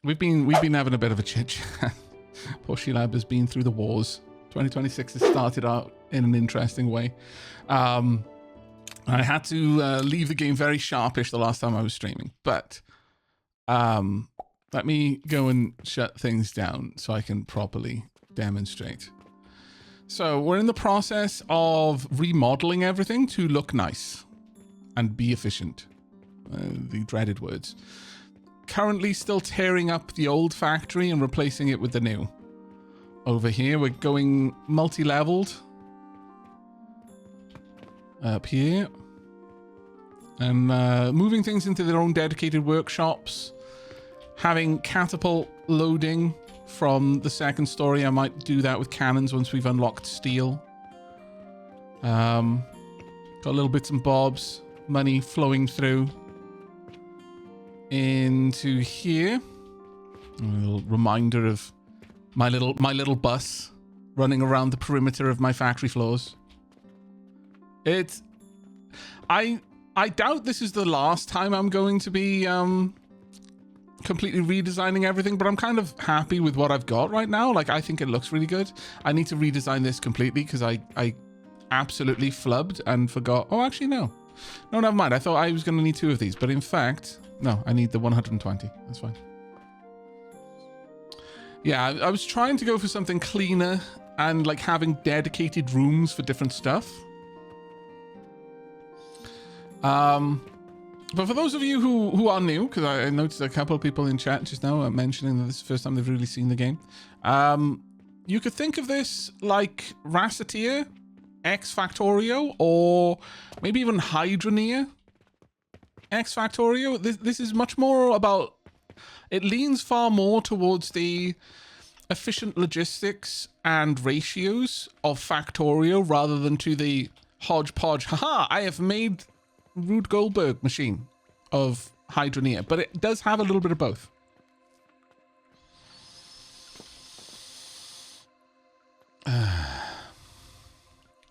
we've been having a bit of a chit chat. Poor Sheilab has been through the wars. 2026 has started out in an interesting way. I had to leave the game very sharpish the last time I was streaming, but let me go and shut things down so I can properly demonstrate. So we're in the process of remodeling everything to look nice and be efficient. The dreaded words. Currently still tearing up the old factory and replacing it with the new. Over here, we're going multi-leveled. Up here. And moving things into their own dedicated workshops. Having catapult loading from the second story. I might do that with cannons once we've unlocked steel. Got little bits and bobs. Money flowing through into here. A little reminder of my little bus running around the perimeter of my factory floors. I doubt this is the last time I'm going to be completely redesigning everything, but I'm kind of happy with what I've got right now. Like, I think it looks really good. I need to redesign this completely because I absolutely flubbed and forgot. Oh, actually, no. No, never mind. I thought I was going to need 2 of these, but in fact, no, I need the 120. That's fine. Yeah, I was trying to go for something cleaner and like having dedicated rooms for different stuff. But for those of you who are new, because I noticed a couple of people in chat just now mentioning that this is the first time they've really seen the game. You could think of this like Raceteer, X Factorio, or maybe even Hydroneer X Factorio. This is much more about... It leans far more towards the efficient logistics and ratios of Factorio rather than to the hodgepodge. Haha, I have made Rube Goldberg machine of Hydroneer, but it does have a little bit of both.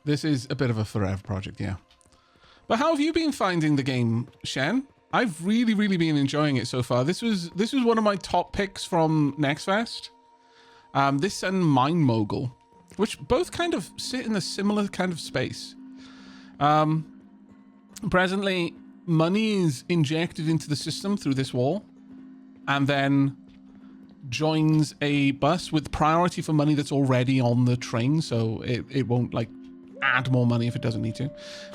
This is a bit of a forever project, yeah. But how have you been finding the game, Shen? I've really been enjoying it so far. This was one of my top picks from Next Fest. This and Mind Mogul, which both kind of sit in a similar kind of space. Presently, money is injected into the system through this wall, and then joins a bus with priority for money that's already on the train, so it won't like add more money if it doesn't need to.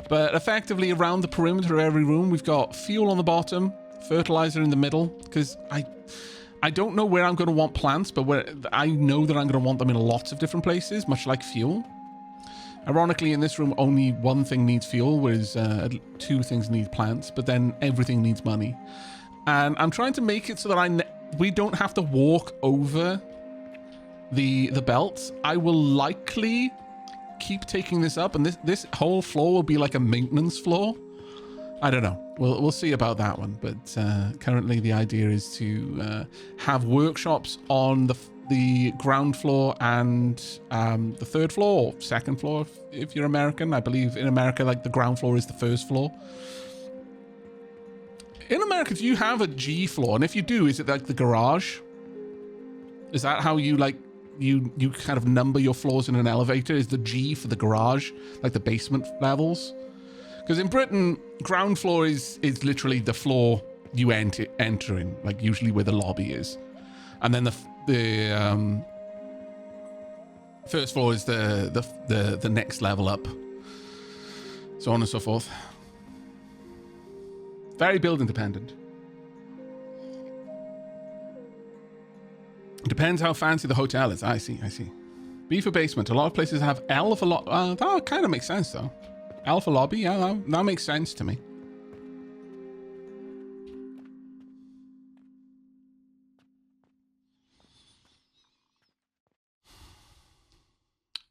But effectively around the perimeter of every room, we've got fuel on the bottom, fertilizer in the middle, because I don't know where I'm going to want plants, but where I know that I'm going to want them in lots of different places, much like fuel. Ironically, in this room, only one thing needs fuel, whereas 2 things need plants, but then everything needs money. And I'm trying to make it so that we don't have to walk over the belts. I will likely keep taking this up, and this whole floor will be like a maintenance floor. I don't know. We'll see about that one. But currently, the idea is to have workshops on the ground floor and the 3rd floor or 2nd floor if you're American. I believe in America, like the ground floor is the 1st floor. In America, do you have a G floor? And if you do, is it like the garage? Is that how you like you kind of number your floors in an elevator? Is the G for the garage, like the basement levels? Because in Britain, ground floor is literally the floor you enter in, like usually where the lobby is, and then the 1st floor is the next level up, so on and so forth. Very building dependent. Depends how fancy the hotel is. I see. B for basement. A lot of places have L for lot. That kind of makes sense though. L for lobby. Yeah, that makes sense to me.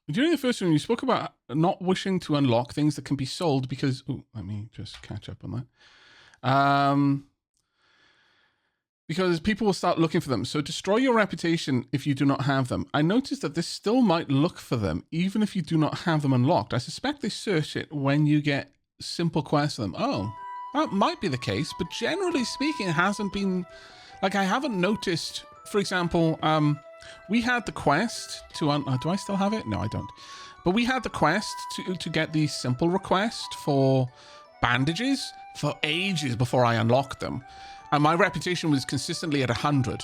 During the first one, you spoke about not wishing to unlock things that can be sold because... Oh, let me just catch up on that. Because people will start looking for them. So destroy your reputation if you do not have them. I noticed that this still might look for them, even if you do not have them unlocked. I suspect they search it when you get simple quests for them. Oh, that might be the case, but generally speaking, it hasn't been... Like, I haven't noticed for example, we had the quest to... do I still have it? No, I don't. But we had the quest to get the simple request for bandages for ages before I unlocked them. And my reputation was consistently at 100.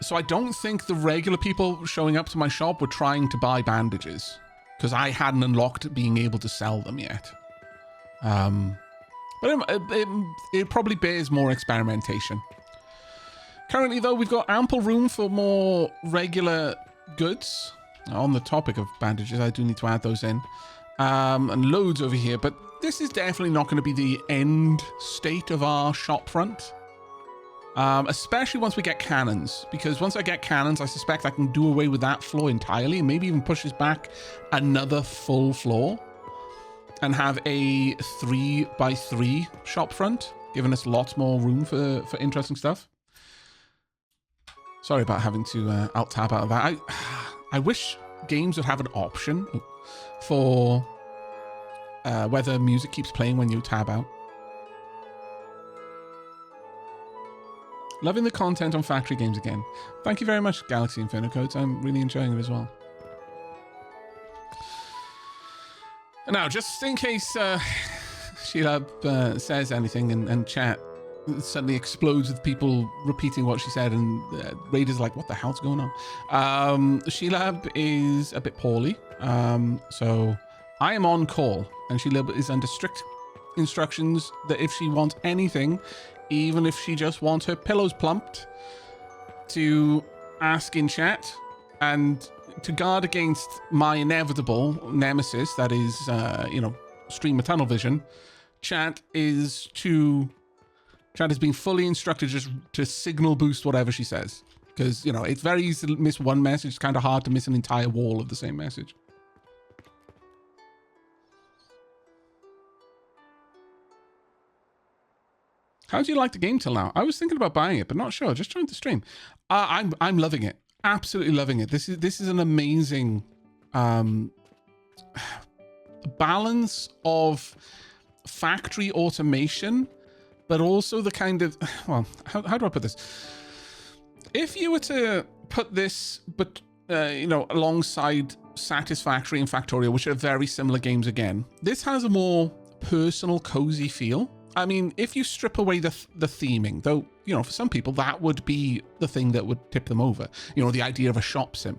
So I don't think the regular people showing up to my shop were trying to buy bandages, because I hadn't unlocked being able to sell them yet. But it probably bears more experimentation. Currently, though, we've got ample room for more regular goods. On the topic of bandages, I do need to add those in. And loads over here, but this is definitely not going to be the end state of our shop front. Especially once we get cannons, because once I get cannons, I suspect I can do away with that floor entirely and maybe even push us back another full floor and have a 3x3 shop front, giving us lots more room for interesting stuff. Sorry about having to alt-tab out of that. I wish games would have an option for whether music keeps playing when you tab out. Loving the content on factory games again. Thank you very much, Galaxy Inferno Codes. I'm really enjoying it as well. Now, just in case Sheila says anything and chat suddenly explodes with people repeating what she said, and Raiders like, what the hell's going on? Sheila is a bit poorly, so I am on call, and Sheila is under strict instructions that if she wants anything, even if she just wants her pillows plumped, to ask in chat, and to guard against my inevitable nemesis, that is, streamer tunnel vision. Chat is being fully instructed just to signal boost whatever she says, because it's very easy to miss one message. It's kind of hard to miss an entire wall of the same message. How do you like the game till now? I was thinking about buying it, but not sure. Just trying to stream. I'm loving it. Absolutely loving it. This is an amazing balance of factory automation, but also the kind of, well, how do I put this? If you were to put this, alongside Satisfactory and Factorio, which are very similar games again, this has a more personal, cozy feel. I mean, if you strip away the theming, though, for some people, that would be the thing that would tip them over. The idea of a shop sim.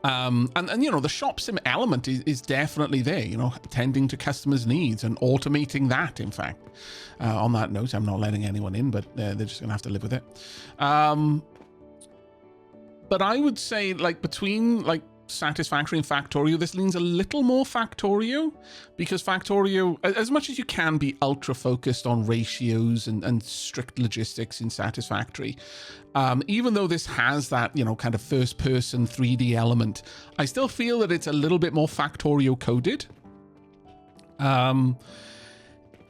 And the shop sim element is definitely there, tending to customers' needs and automating that, in fact. On that note, I'm not letting anyone in, but they're just going to have to live with it. But I would say, between, Satisfactory and Factorio, this leans a little more Factorio, because Factorio, as much as you can be ultra focused on ratios and strict logistics in Satisfactory, even though this has that, kind of first person 3D element, I still feel that it's a little bit more Factorio coded.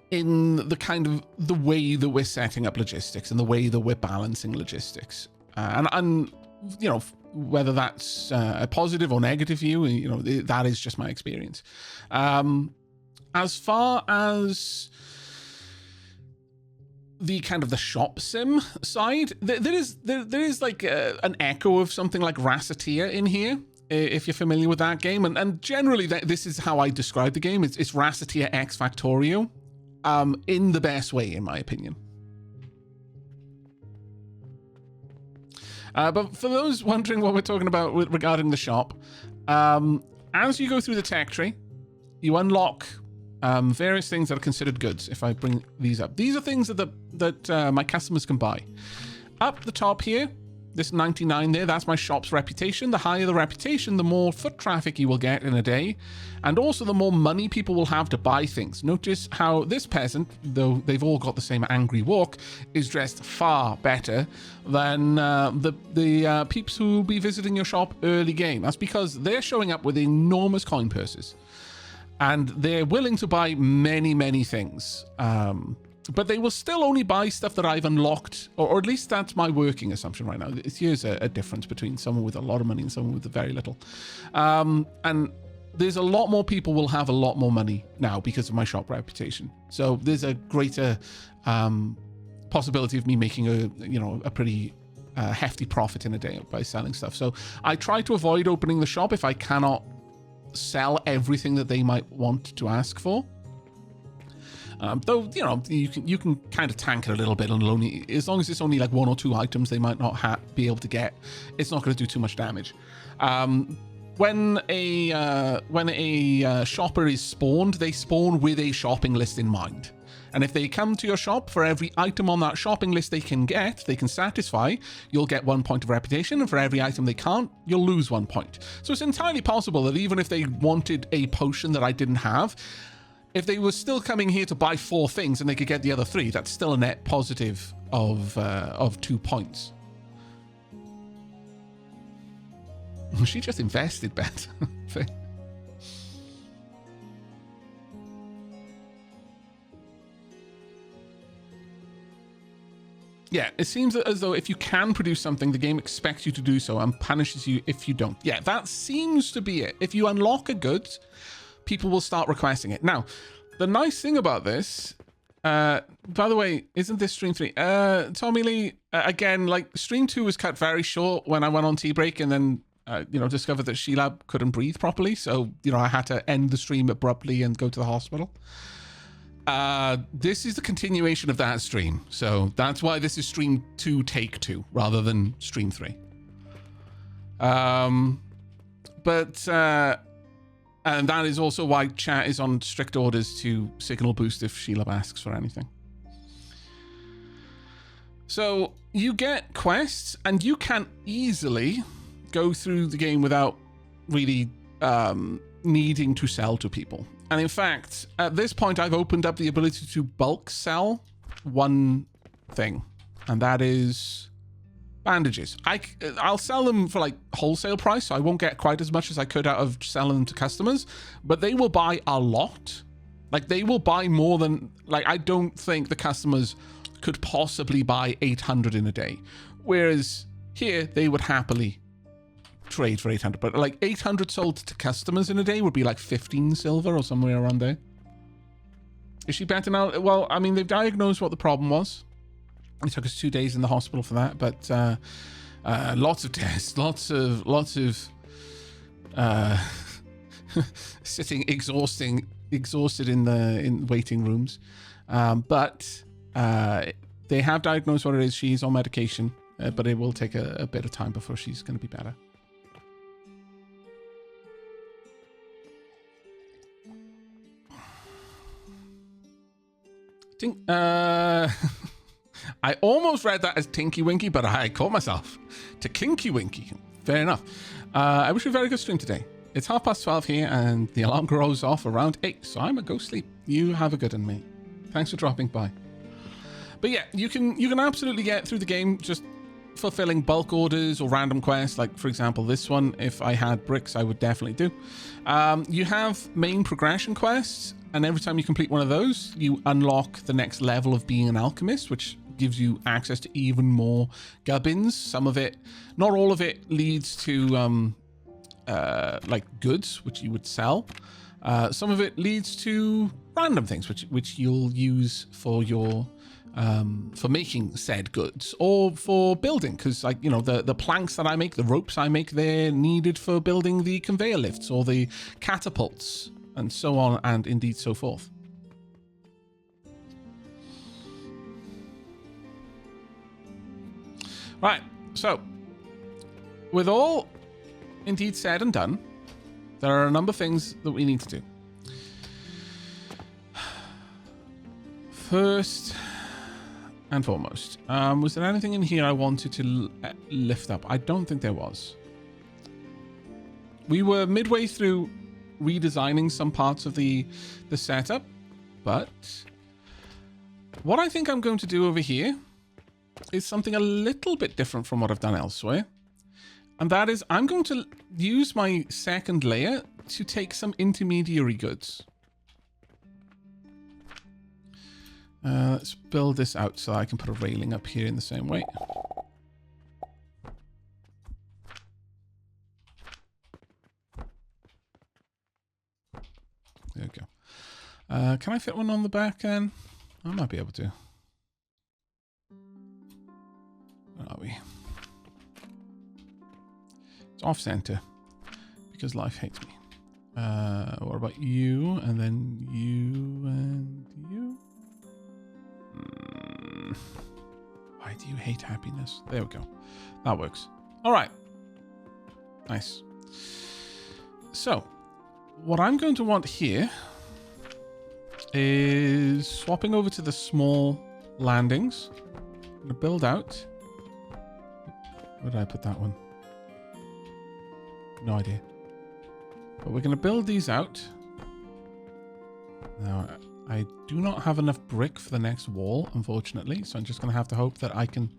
In the kind of the way that we're setting up logistics and the way that we're balancing logistics. And whether that's a positive or negative view, that is just my experience. As far as the kind of the shop sim side, there is like an echo of something like Raceteia in here, if you're familiar with that game. And generally, this is how I describe the game. It's Raceteia X Factorio, in the best way, in my opinion. But for those wondering what we're talking about regarding the shop, as you go through the tech tree, you unlock various things that are considered goods. If I bring these up, these are things that my customers can buy. Up the top here, this 99 there, that's my shop's reputation. The higher the reputation, the more foot traffic you will get in a day, and also the more money people will have to buy things. Notice how this peasant, though they've all got the same angry walk, is dressed far better than the peeps who will be visiting your shop early game. That's because they're showing up with enormous coin purses, and they're willing to buy many, many things. But they will still only buy stuff that I've unlocked, or at least that's my working assumption right now. Here's a difference between someone with a lot of money and someone with very little. And there's a lot more people will have a lot more money now because of my shop reputation. So there's a greater possibility of me making a pretty hefty profit in a day by selling stuff. So I try to avoid opening the shop if I cannot sell everything that they might want to ask for. Though, you can kind of tank it a little bit, and only as long as it's only like 1 or 2 items they might not be able to get, it's not going to do too much damage. When a shopper is spawned, they spawn with a shopping list in mind. And if they come to your shop, for every item on that shopping list they can satisfy, you'll get 1 point of reputation, and for every item they can't, you'll lose 1 point. So it's entirely possible that even if they wanted a potion that I didn't have, if they were still coming here to buy 4 things and they could get the other 3, that's still a net positive of 2 points. She just invested better. Yeah, it seems as though if you can produce something, the game expects you to do so and punishes you if you don't. Yeah, that seems to be it. If you unlock a good, people will start requesting it. Now, the nice thing about this, by the way, isn't this stream 3? Tommy Lee, again, like stream 2 was cut very short when I went on tea break and then, discovered that Sheila couldn't breathe properly. So, I had to end the stream abruptly and go to the hospital. This is the continuation of that stream. So that's why this is stream 2 take 2 rather than stream 3. And that is also why chat is on strict orders to signal boost if Sheila asks for anything. So you get quests and you can easily go through the game without really needing to sell to people. And in fact, at this point, I've opened up the ability to bulk sell one thing, and that is bandages. I'll sell them for like wholesale price, so I won't get quite as much as I could out of selling them to customers, but they will buy a lot. Like, they will buy more than, like, I don't think the customers could possibly buy 800 in a day. Whereas here, they would happily trade for 800, but like 800 sold to customers in a day would be like 15 silver or somewhere around there. Is she better now? Well, I mean, they've diagnosed what the problem was. It took us 2 days in the hospital for that, but lots of tests, lots of sitting exhausted in waiting rooms, but they have diagnosed what it is. She's on medication, but it will take a bit of time before she's going to be better. I almost read that as Tinky Winky, but I caught myself to Kinky Winky. Fair enough. I wish you a very good stream today. It's 12:30 here, and the alarm goes off around 8, so I'm gonna go sleep. You have a good one, mate. Thanks for dropping by. But yeah, you can absolutely get through the game just fulfilling bulk orders or random quests. Like, for example, this one, if I had bricks, I would definitely do. You have main progression quests, and every time you complete one of those, you unlock the next level of being an alchemist, which gives you access to even more gubbins. Some of it, not all of it, leads to like goods, which you would sell. Some of it leads to random things, which you'll use for your for making said goods or for building, because, like, the planks that I make, the ropes I make, they're needed for building the conveyor lifts or the catapults and so on, and indeed so forth. Right, so with all indeed said and done, there are a number of things that we need to do. First and foremost, was there anything in here I wanted to lift up? I don't think there was. We were midway through redesigning some parts of the setup, but what I think I'm going to do over here is something a little bit different from what I've done elsewhere. And that is, I'm going to use my second layer to take some intermediary goods. Let's build this out so I can put a railing up here in the same way. There we go. Can I fit one on the back then? I might be able to. we? It's off center because life hates me. What about you? And then you and you? Why do you hate happiness? There we go. That works. All right. Nice. So, what I'm going to want here is swapping over to the small landings. I'm going to build out. Where did I put that one? No idea. But we're going to build these out. Now, I do not have enough brick for the next wall, unfortunately. So I'm just going to have to hope that I can...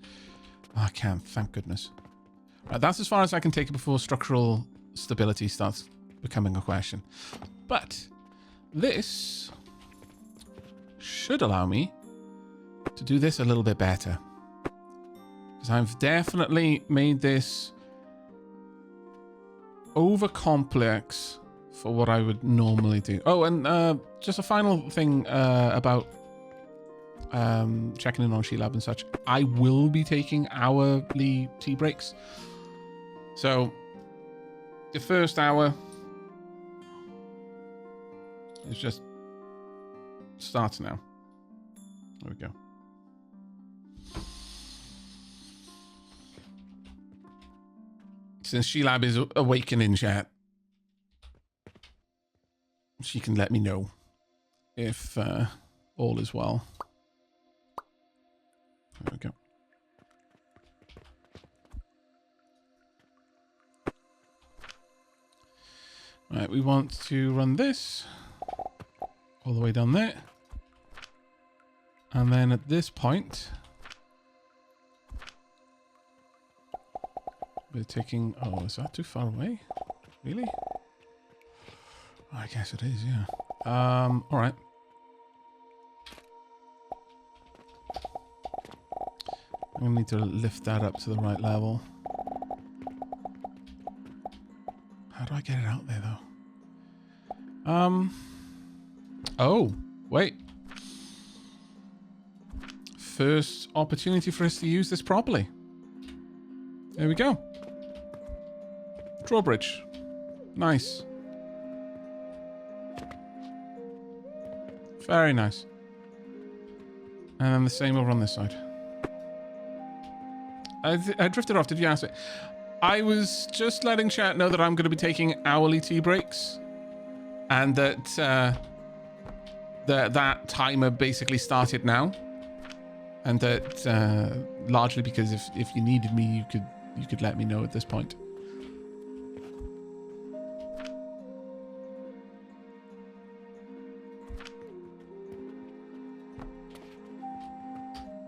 Oh, I can, thank goodness. Right, that's as far as I can take it before structural stability starts becoming a question. But this should allow me to do this a little bit better. Because I've definitely made this over complex for what I would normally do. Oh, and just a final thing about checking in on Sheelab and such. I will be taking hourly tea breaks. So the first hour is just starts now. There we go. Since Sheelab is awakening chat, she can let me know if all is well. There we go. Right, we want to run this all the way down there. And then at this point, we're taking... Oh, is that too far away? Really? Oh, I guess it is, yeah. All right. I'm going to need to lift that up to the right level. How do I get it out there, though? Oh, wait. First opportunity for us to use this properly. There we go. Drawbridge. Nice. Very nice. And then the same over on this side. I drifted off. Did you ask it? I was just letting chat know that I'm going to be taking hourly tea breaks. And that that timer basically started now. And that largely because if you needed me, you could let me know at this point.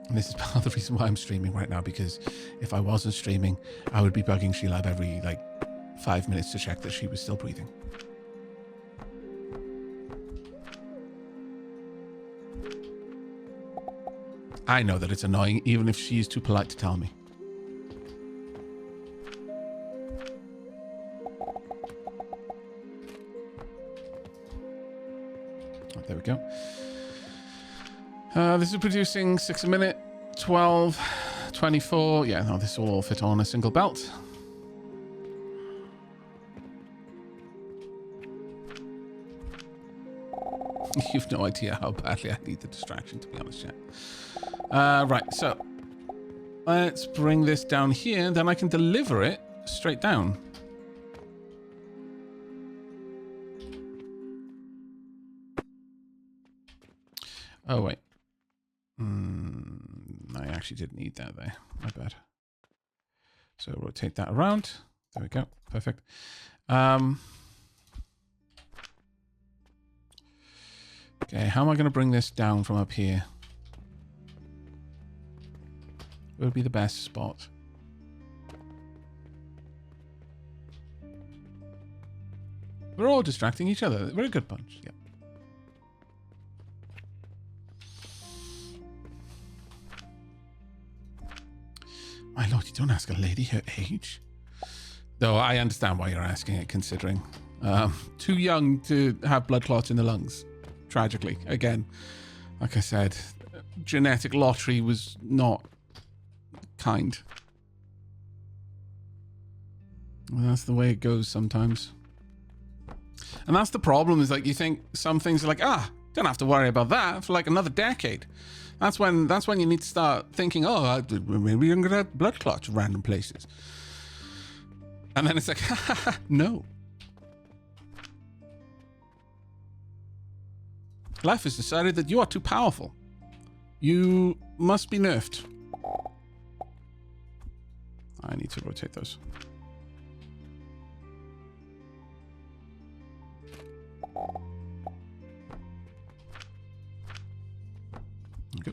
And this is part of the reason why I'm streaming right now, because if I wasn't streaming, I would be bugging Sheelab every, 5 minutes to check that she was still breathing. I know that it's annoying, even if she's too polite to tell me. Oh, there we go. This is producing 6 a minute, 12, 24. Yeah, no, this will all fit on a single belt. You've no idea how badly I need the distraction, to be honest, yeah. Right, so let's bring this down here, then I can deliver it straight down. Oh, wait. I actually didn't need that there. My bad. So rotate that around. There we go. Perfect. Okay, how am I going to bring this down from up here? Where would be the best spot? We're all distracting each other. We're a good bunch. Yeah. My lord, you don't ask a lady her age. Though I understand why you're asking it, considering. Too young to have blood clots in the lungs. Tragically. Again, like I said, genetic lottery was not kind. And that's the way it goes sometimes. And that's the problem, is like you think some things are like, don't have to worry about that for like another decade. That's when you need to start thinking, maybe you're gonna have blood clots random places. And then it's like, no. Life has decided that you are too powerful. You must be nerfed. I need to rotate those. Okay.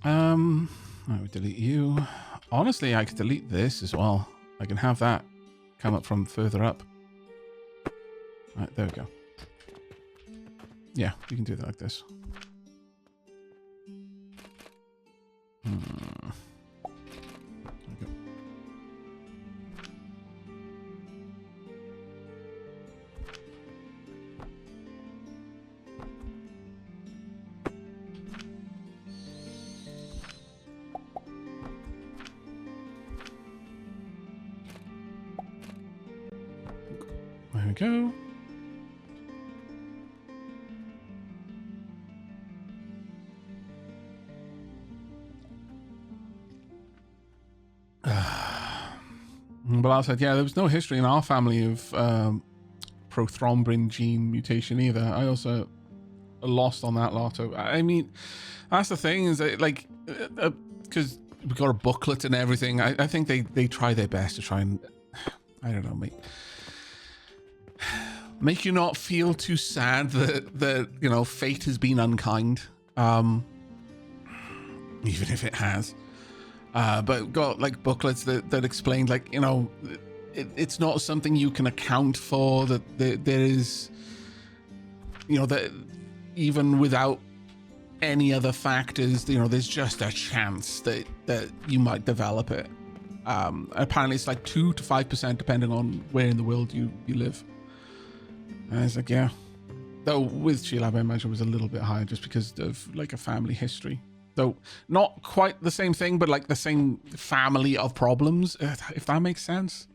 I would delete you. Honestly, I could delete this as well. I can have that come up from further up. All right, there we go. Yeah, we can do that like this. There we go. There we go. But I said, yeah, there was no history in our family of prothrombin gene mutation either. I also lost on that lotto. I mean, that's the thing, is that, like, because we got a booklet and everything. I think they try their best to try and, I don't know, make you not feel too sad that you know, fate has been unkind, even if it has. But got like booklets that explain, like, you know, it's not something you can account for, that there is, you know, that even without any other factors, you know, there's just a chance that you might develop it. Apparently it's like 2 to 5% depending on where in the world you live. And it's like, yeah. Though with Sheila, I imagine it was a little bit higher just because of like a family history. Though not quite the same thing, but like the same family of problems, if that makes sense.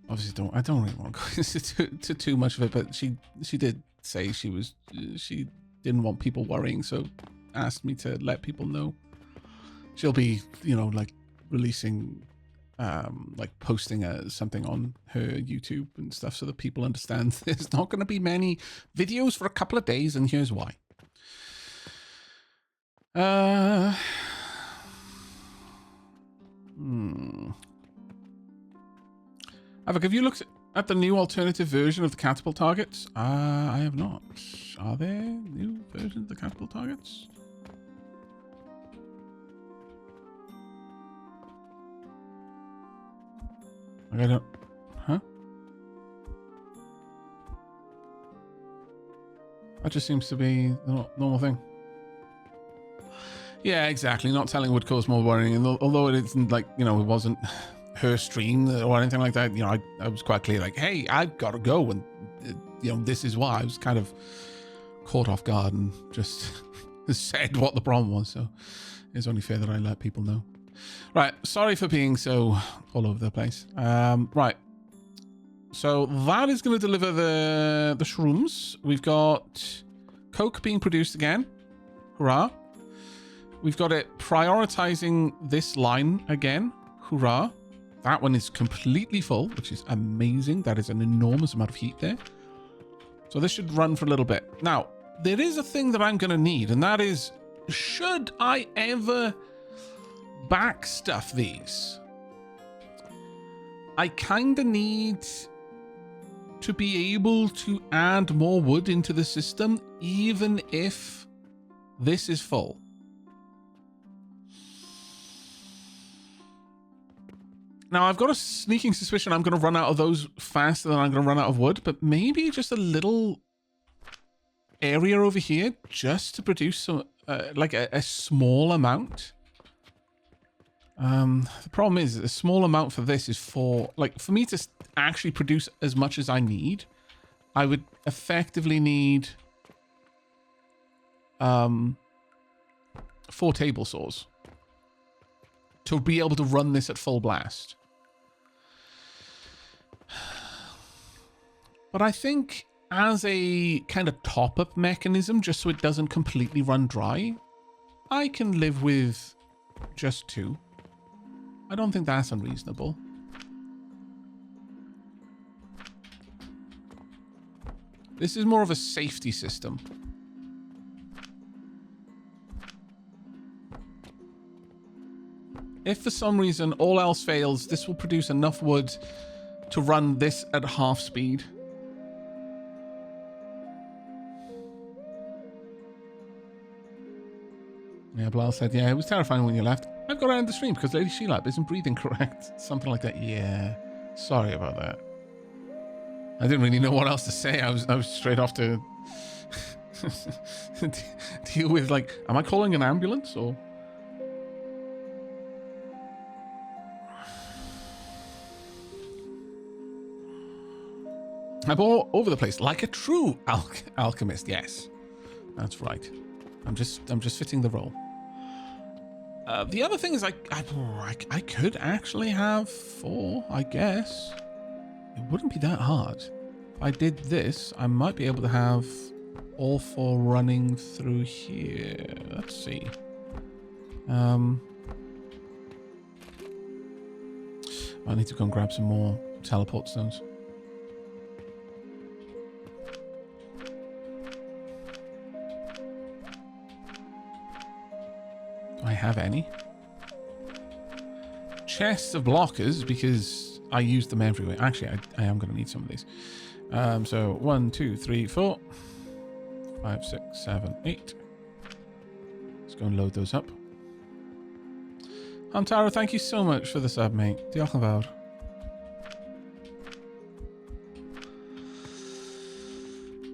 Obviously, I don't really want to go into too much of it, but she did say she didn't want people worrying, so asked me to let people know. She'll be, you know, like releasing, like posting something on her YouTube and stuff so that people understand there's not going to be many videos for a couple of days, and here's why. Aavak, have you looked at the new alternative version of the catapult targets? I have not. Are there new versions of the catapult targets? I don't... Huh? That just seems to be the normal thing. Yeah, exactly. Not telling would cause more worrying. And although it isn't like, you know, it wasn't her stream or anything like that, you know, I was quite clear, like, hey, I've got to go. And, you know, this is why. I was kind of caught off guard and just said what the problem was. So it's only fair that I let people know. Right. Sorry for being so all over the place. Right. So that is going to deliver the shrooms. We've got Coke being produced again. Hurrah. We've got it prioritizing this line again. Hurrah. That one is completely full, which is amazing. That is an enormous amount of heat there. So this should run for a little bit. Now, there is a thing that I'm going to need, and that is, should I ever backstuff these, I kind of need to be able to add more wood into the system, even if this is full. Now, I've got a sneaking suspicion I'm going to run out of those faster than I'm going to run out of wood, but maybe just a little area over here just to produce some, like a small amount. The problem is a small amount for this is for me to actually produce as much as I need. I would effectively need 4 table saws. to be able to run this at full blast. But I think as a kind of top-up mechanism, just so it doesn't completely run dry, I can live with just 2. I don't think that's unreasonable. This is more of a safety system. If for some reason all else fails, this will produce enough wood to run this at half speed. Yeah, Blal said, yeah, it was terrifying when you left. I've got to end the stream because Lady Sheelab isn't breathing correct. Something like that. Yeah, sorry about that. I didn't really know what else to say. I was straight off to deal with, like, am I calling an ambulance or... I'm all over the place like a true alchemist. Yes, that's right. I'm just fitting the role. The other thing is I could actually have 4, I guess. It wouldn't be that hard. If I did this, I might be able to have all 4 running through here. Let's see. I need to go and grab some more teleport stones. I have any chests of blockers because I use them everywhere. Actually, I am going to need some of these. So 1, 2, 3, 4, 5, 6, 7, 8. Let's go and load those up. Hamtaro, thank you so much for the sub, mate. Diolch yn fawr.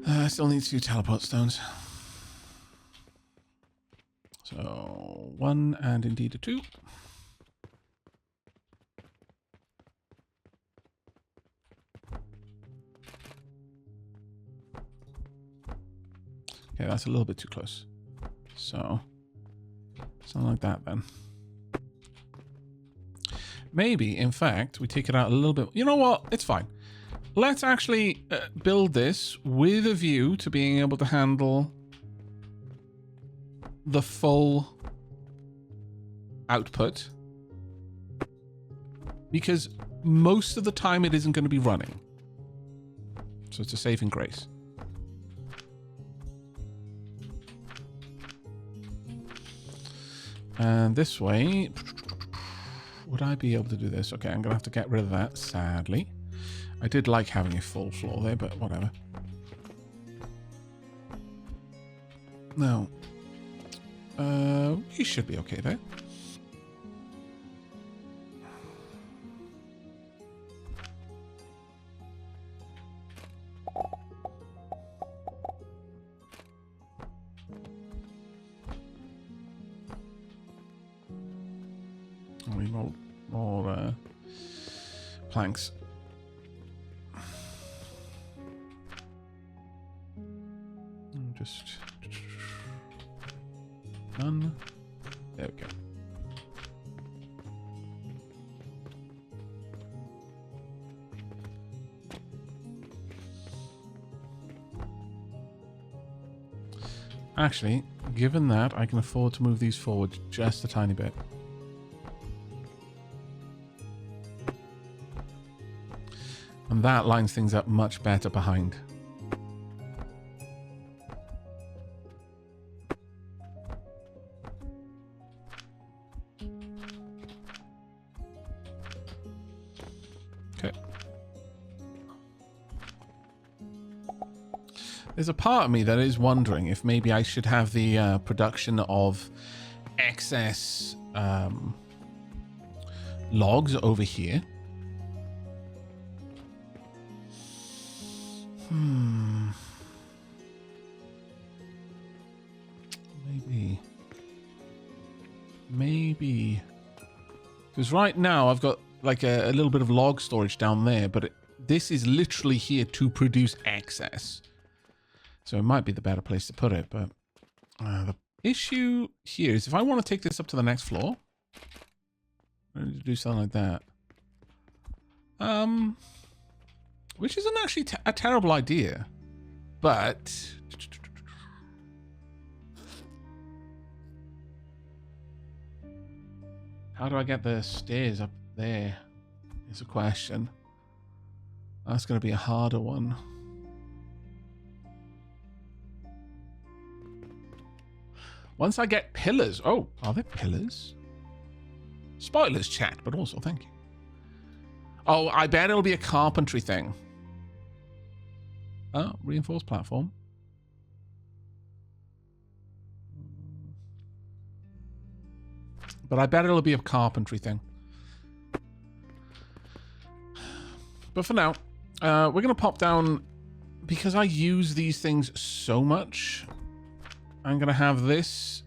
I still need 2 teleport stones. So 1 and indeed a 2. Okay, that's a little bit too close. So something like that then. Maybe, in fact, we take it out a little bit. You know what? It's fine. Let's actually build this with a view to being able to handle the full output, because most of the time it isn't going to be running, so it's a saving grace. And this way, would I be able to do this? Okay, I'm gonna have to get rid of that, sadly. I did like having a full floor there, but whatever. No. We should be okay there. We need more planks. Just done. There we go. Actually, given that, I can afford to move these forward just a tiny bit. And that lines things up much better behind. Okay. There's a part of me that is wondering if maybe I should have the production of excess logs over here. Maybe. Because right now I've got like a little bit of log storage down there, but this is literally here to produce excess. So it might be the better place to put it, but the issue here is if I want to take this up to the next floor, I need to do something like that. Which isn't actually a terrible idea, but how do I get the stairs up there is a question. That's going to be a harder one. Once I get pillars. Oh, are there pillars? Spoilers, chat, but also thank you. Oh, I bet it'll be a carpentry thing. Oh, reinforced platform. But I bet it'll be a carpentry thing. But for now, we're going to pop down, because I use these things so much, I'm going to have this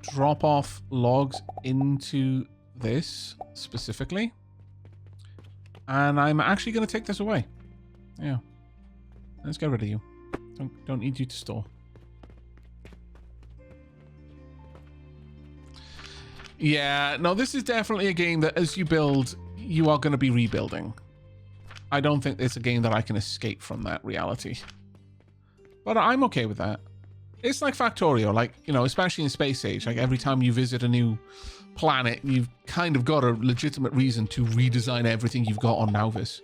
drop off logs into this specifically. And I'm actually going to take this away. Yeah. Let's get rid of you. Don't need you to store. Yeah, no, this is definitely a game that as you build, you are going to be rebuilding. I don't think it's a game that I can escape from that reality. But I'm okay with that. It's like Factorio, like, you know, especially in Space Age, like every time you visit a new planet, you've kind of got a legitimate reason to redesign everything you've got on Nauvis.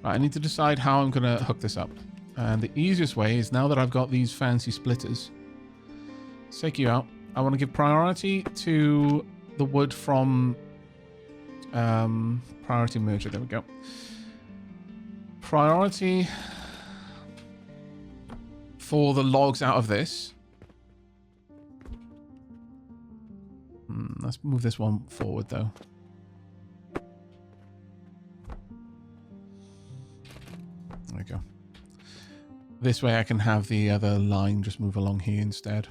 Right, I need to decide how I'm going to hook this up. And the easiest way is, now that I've got these fancy splitters, let's take you out. I want to give priority to the wood from priority merger. There we go. Priority for the logs out of this. Let's move this one forward though. There we go. This way I can have the other line just move along here instead.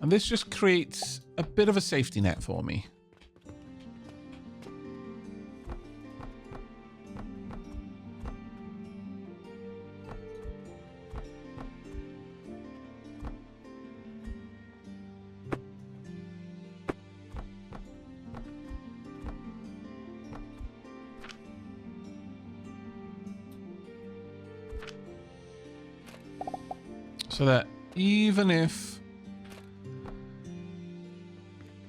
And this just creates a bit of a safety net for me. So that even if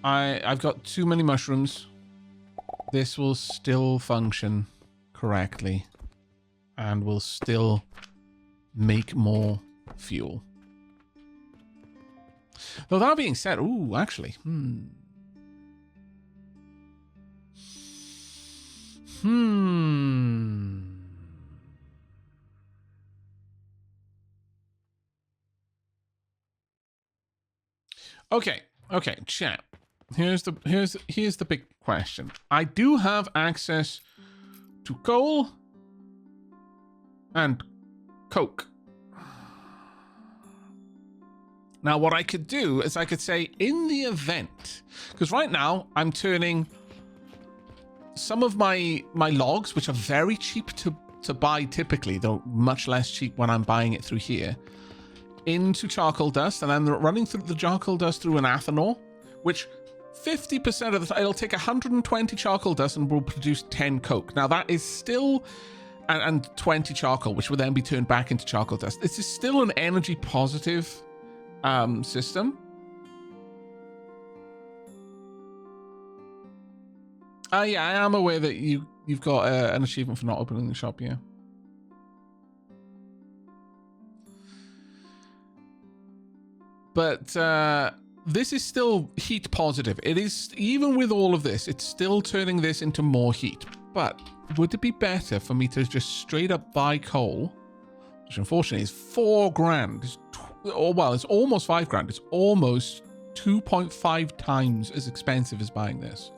I've got too many mushrooms, this will still function correctly and will still make more fuel. Though that being said, ooh, actually, Okay, chat. Here's the big question. I do have access to coal and coke. Now, what I could do is I could say, in the event, because right now I'm turning some of my logs, which are very cheap to buy typically, though much less cheap when I'm buying it through here, into charcoal dust, and then running through the charcoal dust through an ethanol, which 50% of the time it'll take 120 charcoal dust and will produce 10 coke. Now that is still, and 20 charcoal, which will then be turned back into charcoal dust. This is still an energy positive system. Yeah, I am aware that you've got an achievement for not opening the shop. Yeah. But this is still heat positive. It is, even with all of this, it's still turning this into more heat. But would it be better for me to just straight up buy coal, which unfortunately is 4 grand? Well, it's almost 5 grand. It's almost 2.5 times as expensive as buying this.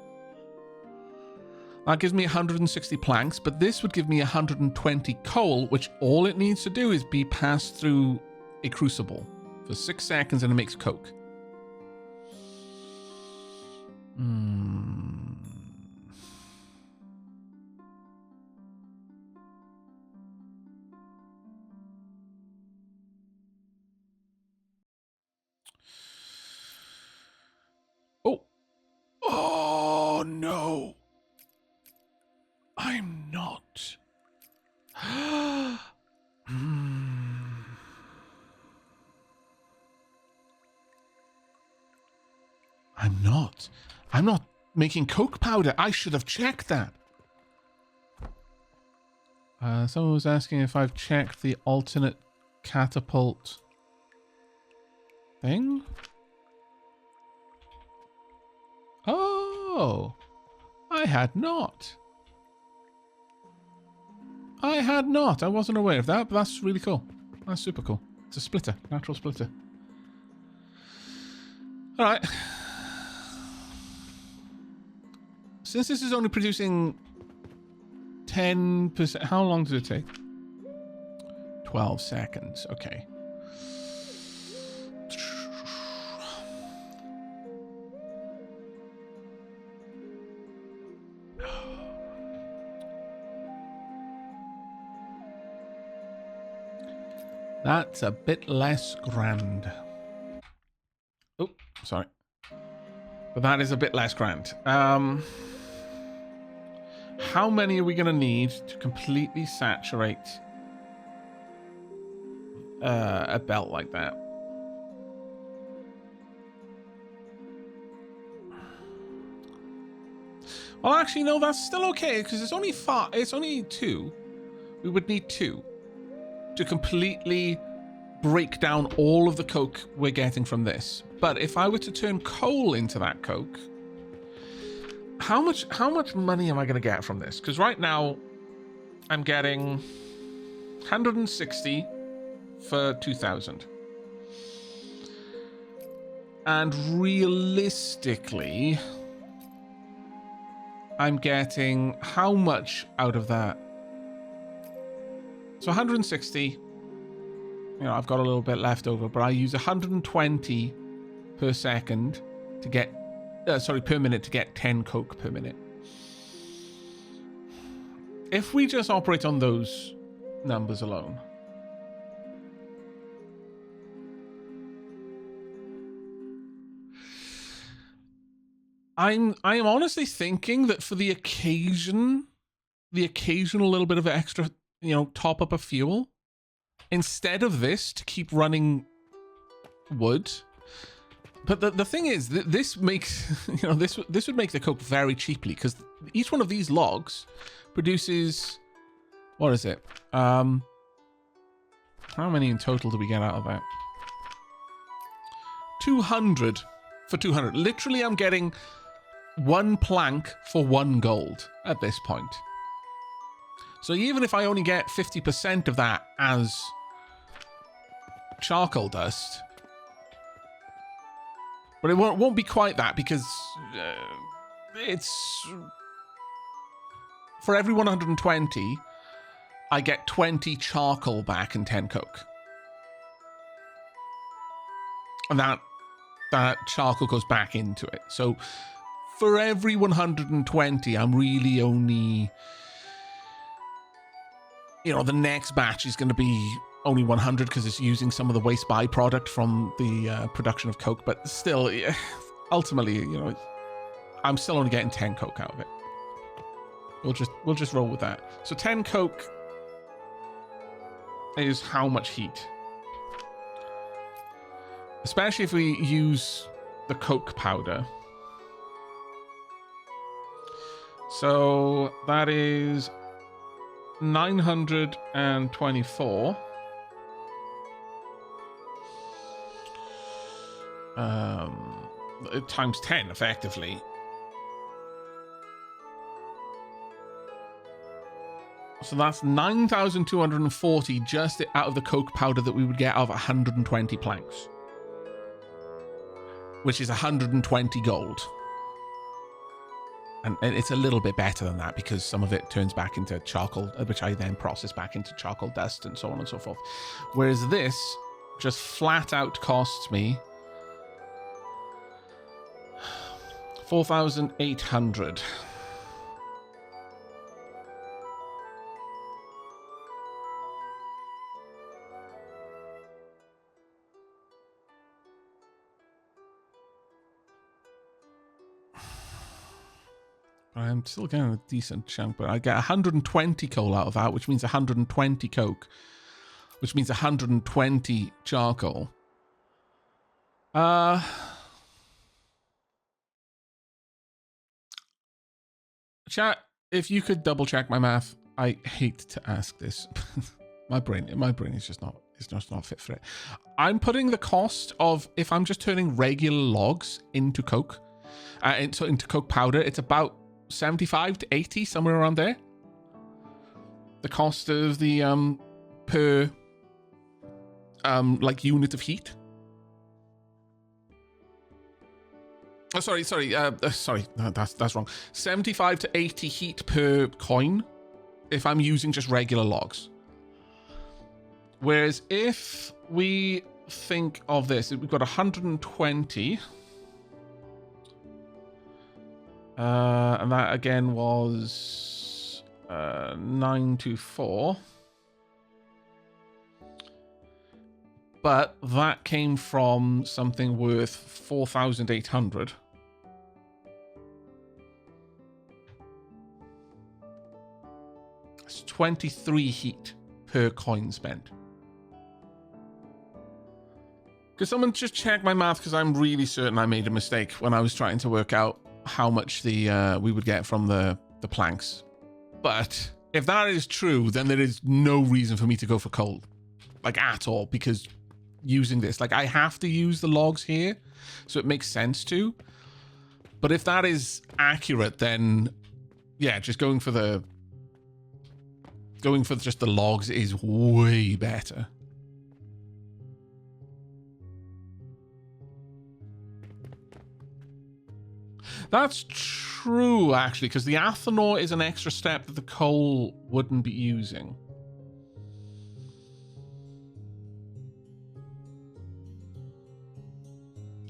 That gives me 160 planks, but this would give me 120 coal, which all it needs to do is be passed through a crucible for 6 seconds and it makes coke. Oh, no. I'm not. I'm not making coke powder. I should have checked that. Someone was asking if I've checked the alternate catapult thing. Oh, I had not. I wasn't aware of that, but that's really cool. That's super cool. It's a splitter, natural splitter. All right. Since this is only producing 10%, how long does it take? 12 seconds. Okay. That's a bit less grand. Oh, sorry. But that is a bit less grand. How many are we going to need to completely saturate a belt like that? Well, actually, no, that's still okay because it's only 2. We would need 2 to completely break down all of the coke we're getting from this. But if I were to turn coal into that coke, how much money am I going to get from this? Because right now I'm getting 160 for 2,000. And realistically, I'm getting how much out of that? So 160, you know, I've got a little bit left over, but I use 120 per second to get, per minute to get 10 coke per minute. If we just operate on those numbers alone, I am honestly thinking that for the occasional little bit of extra, you know, top up of fuel, instead of this to keep running wood. But the thing is that this makes, you know, this would make the coke very cheaply because each one of these logs produces, what is it? How many in total do we get out of that? 200 for 200. Literally, I'm getting 1 plank for 1 gold at this point. So even if I only get 50% of that as charcoal dust, but it won't be quite that because it's for every 120, I get 20 charcoal back and 10 coke, and that charcoal goes back into it. So for every 120, I'm really only, you know, the next batch is going to be only 100 because it's using some of the waste byproduct from the production of coke. But still, ultimately, you know, I'm still only getting 10 coke out of it. We'll just roll with that. So 10 coke is how much heat? Especially if we use the coke powder. So that is 924. Times 10 effectively. So that's 9,240 just out of the coke powder that we would get out of 120 planks, which is 120 gold. And it's a little bit better than that because some of it turns back into charcoal, which I then process back into charcoal dust and so on and so forth. Whereas this just flat out costs me 4,800. I'm still getting a decent chunk, but I get 120 coal out of that, which means 120 coke, which means 120 charcoal. Chat, if you could double check my math. I hate to ask this. my brain is just not fit for it. I'm putting the cost of, if I'm just turning regular logs into coke, into coke powder, it's about 75 to 80, somewhere around there. The cost of the per like unit of heat. Oh, sorry, no, that's wrong. 75 to 80 heat per coin if I'm using just regular logs. Whereas if we think of this, we've got 120. And that again was 924. But that came from something worth 4,800. It's 23 heat per coin spent. Could someone just check my math? Because I'm really certain I made a mistake when I was trying to work out how much the we would get from the planks. But if that is true, then there is no reason for me to go for coal, like at all, because using this, like I have to use the logs here, so it makes sense to. But if that is accurate, then yeah, just going for just the logs is way better. That's true, actually, because the athanor is an extra step that the coal wouldn't be using.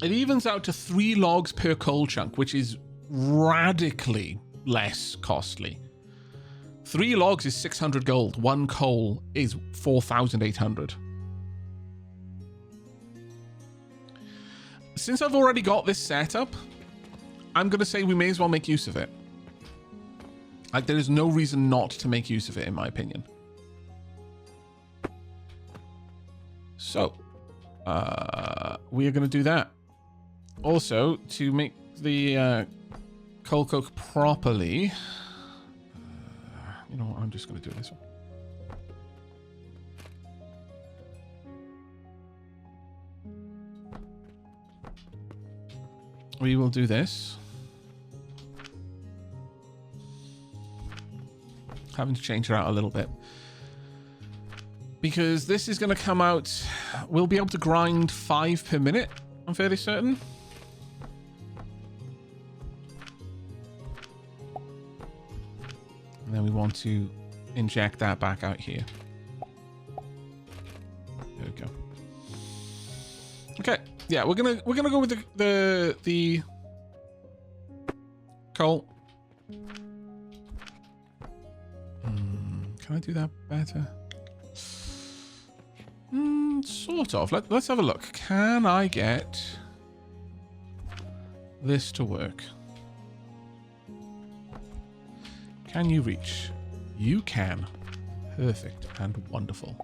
It evens out to 3 logs per coal chunk, which is radically less costly. 3 logs is 600 gold. 1 coal is 4,800. Since I've already got this set up, I'm going to say we may as well make use of it. Like, there is no reason not to make use of it, in my opinion. So, we are going to do that. Also, to make the coal coke properly, you know what, I'm just going to do this one. We will do this. Having to change it out a little bit. Because this is going to come out... We'll be able to grind 5 per minute, I'm fairly certain. And then we want to inject that back out here. There we go. Okay. Yeah, we're gonna go with the coal. Can I do that better? Sort of. Let's have a look. Can I get this to work? Can you reach? You can. Perfect and wonderful.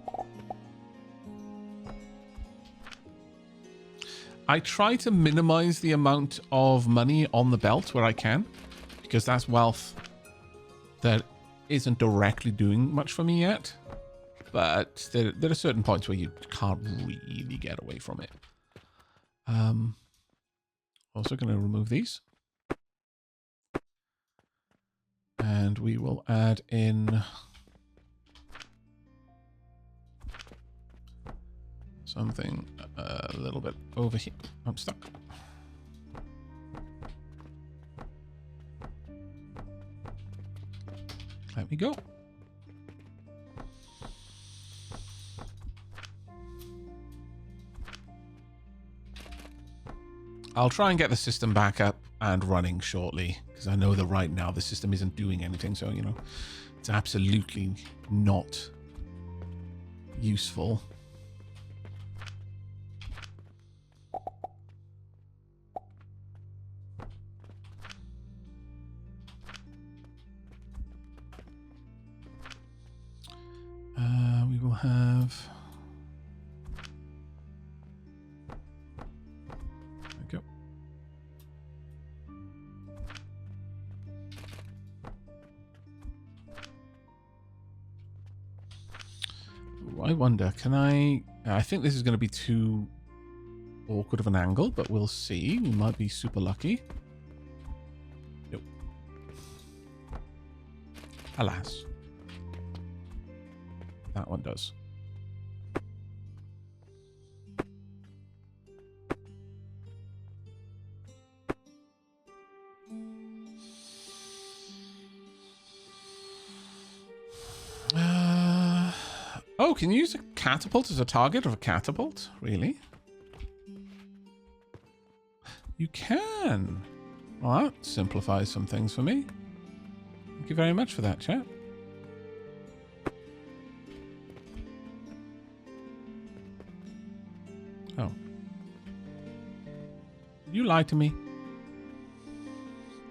I try to minimize the amount of money on the belt where I can, because that's wealth that isn't directly doing much for me yet. But there are certain points where you can't really get away from it. Also going to remove these. And we will add in something a little bit over here. I'm stuck. Let me go. I'll try and get the system back up and running shortly, because I know that right now the system isn't doing anything, so, you know, it's absolutely not useful. We will have... There we go. I wonder, can I think this is going to be too awkward of an angle, but we'll see. We might be super lucky. Nope. Alas. That one does. Oh, can you use a catapult as a target of a catapult? Really? You can. Well, that simplifies some things for me. Thank you very much for that, chat. Oh. You lied to me.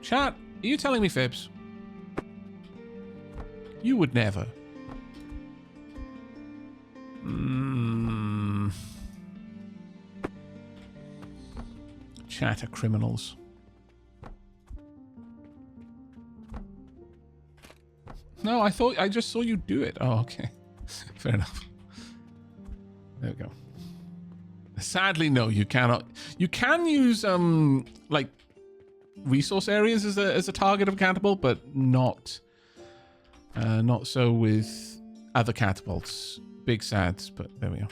Chat, are you telling me fibs? You would never. Chat are criminals. No, I just saw you do it. Oh, okay. Fair enough. There we go. Sadly, no, you cannot. You can use like resource areas as a target of a catapult, but not so with other catapults. Big sads, but there we go.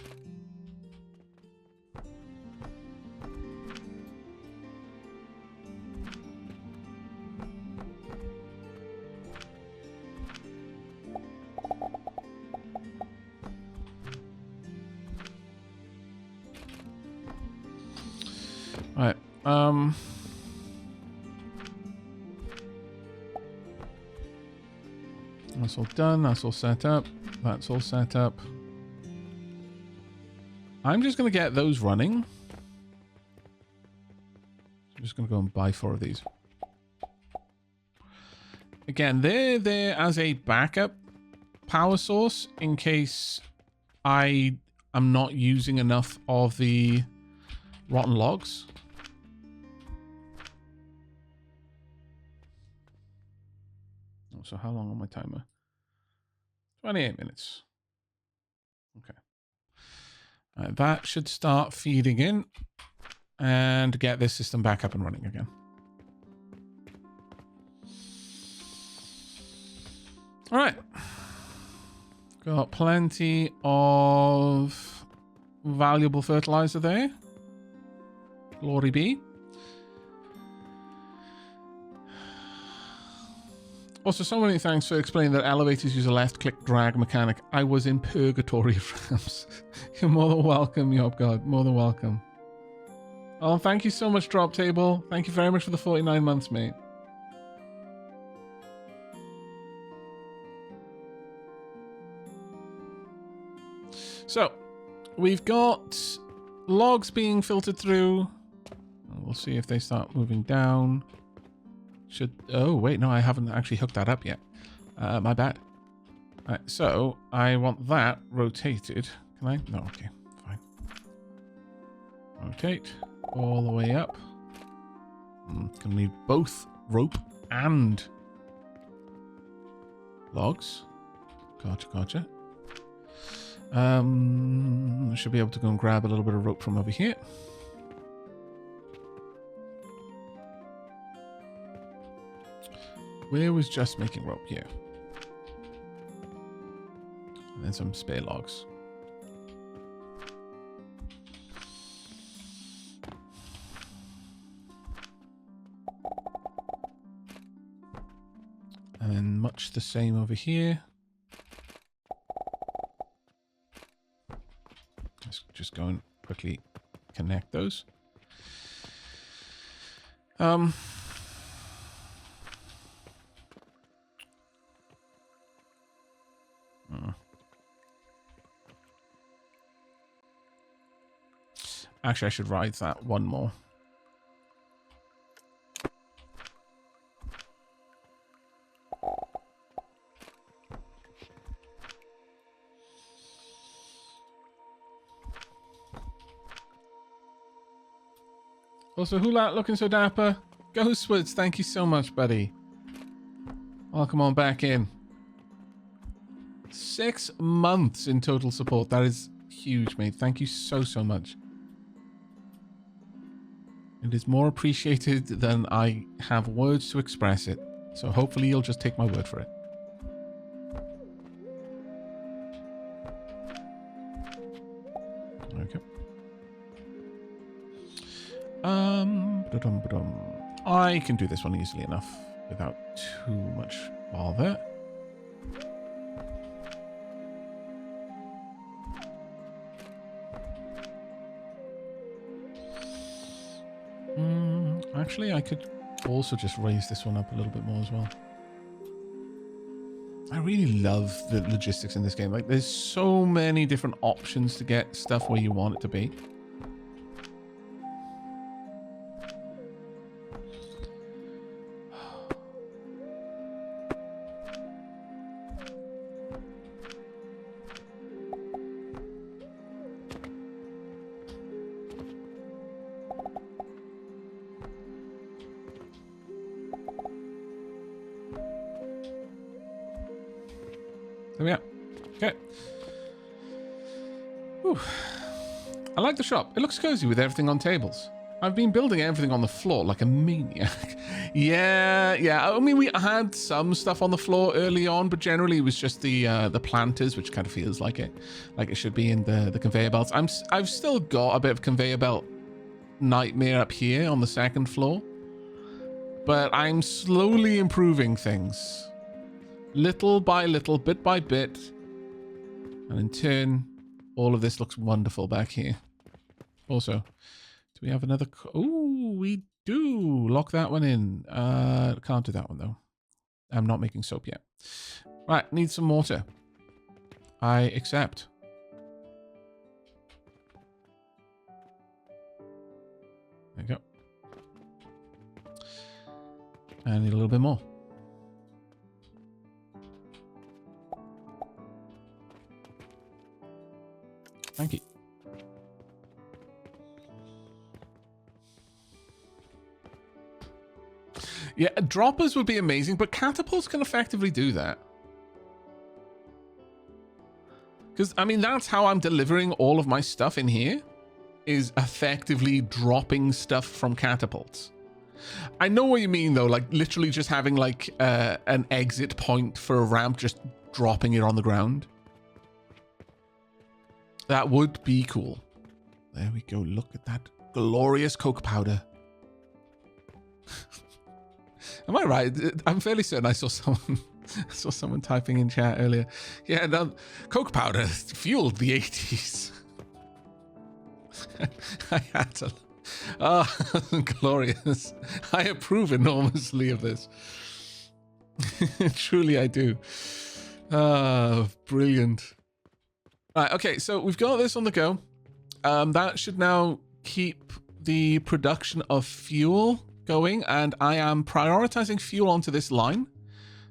Right. That's all done. That's all set up. That's all set up. I'm just going to get those running. I'm just going to go and buy 4 of these. Again, they're there as a backup power source in case I am not using enough of the rotten logs. Oh, so how long on my timer? 28 minutes. Okay. That should start feeding in and get this system back up and running again. All right. Got plenty of valuable fertilizer there. Glory be. Also, so many thanks for explaining that elevators use a left-click drag mechanic. I was in purgatory of ramps. You're more than welcome, Yobgod. More than welcome. Oh, thank you so much, Drop Table. Thank you very much for the 49 months, mate. So, we've got logs being filtered through. We'll see if they start moving down. Oh, wait, no, I haven't actually hooked that up yet. My bad. Right, so, I want that rotated. Can I? No, okay, fine. Rotate all the way up. Can we both rope and logs? Gotcha. I should be able to go and grab a little bit of rope from over here. Where was just making rope? Here. And then some spare logs. And then much much the same over here. Let's just go and quickly connect those. Actually, I should ride that one more. Also, Hula looking so dapper. Ghostwoods, thank you so much, buddy. Welcome on back in. 6 months in total support. That is huge, mate. Thank you so, so much. It is more appreciated than I have words to express it. So hopefully you'll just take my word for it. Okay. I can do this one easily enough without too much bother. Actually, I could also just raise this one up a little bit more as well. I really love the logistics in this game. Like, there's so many different options to get stuff where you want it to be. There we are. Okay. Whew. I like the shop. It looks cozy with everything on tables. I've been building everything on the floor like a maniac. yeah. I mean, we had some stuff on the floor early on, but generally it was just the planters, which kind of feels like it should be in the conveyor belts. I've still got a bit of conveyor belt nightmare up here on the second floor, but I'm slowly improving things. Little by little, bit by bit. And in turn, all of this looks wonderful back here. Also, do we have another... Oh, we do. Lock that one in. Can't do that one, though. I'm not making soap yet. Right, need some mortar. I accept. There you go. I need a little bit more. Thank you. Yeah, droppers would be amazing, but catapults can effectively do that. Because, I mean, that's how I'm delivering all of my stuff in here, is effectively dropping stuff from catapults. I know what you mean, though, like literally just having like an exit point for a ramp, just dropping it on the ground. That would be cool. There we go. Look at that glorious coke powder. Am I right? I'm fairly certain I saw someone typing in chat earlier. Yeah, no, coke powder fueled the 80s. I had to. Oh, glorious. I approve enormously of this. Truly, I do. Brilliant. Right, okay, so we've got this on the go. That should now keep the production of fuel going, and I am prioritizing fuel onto this line.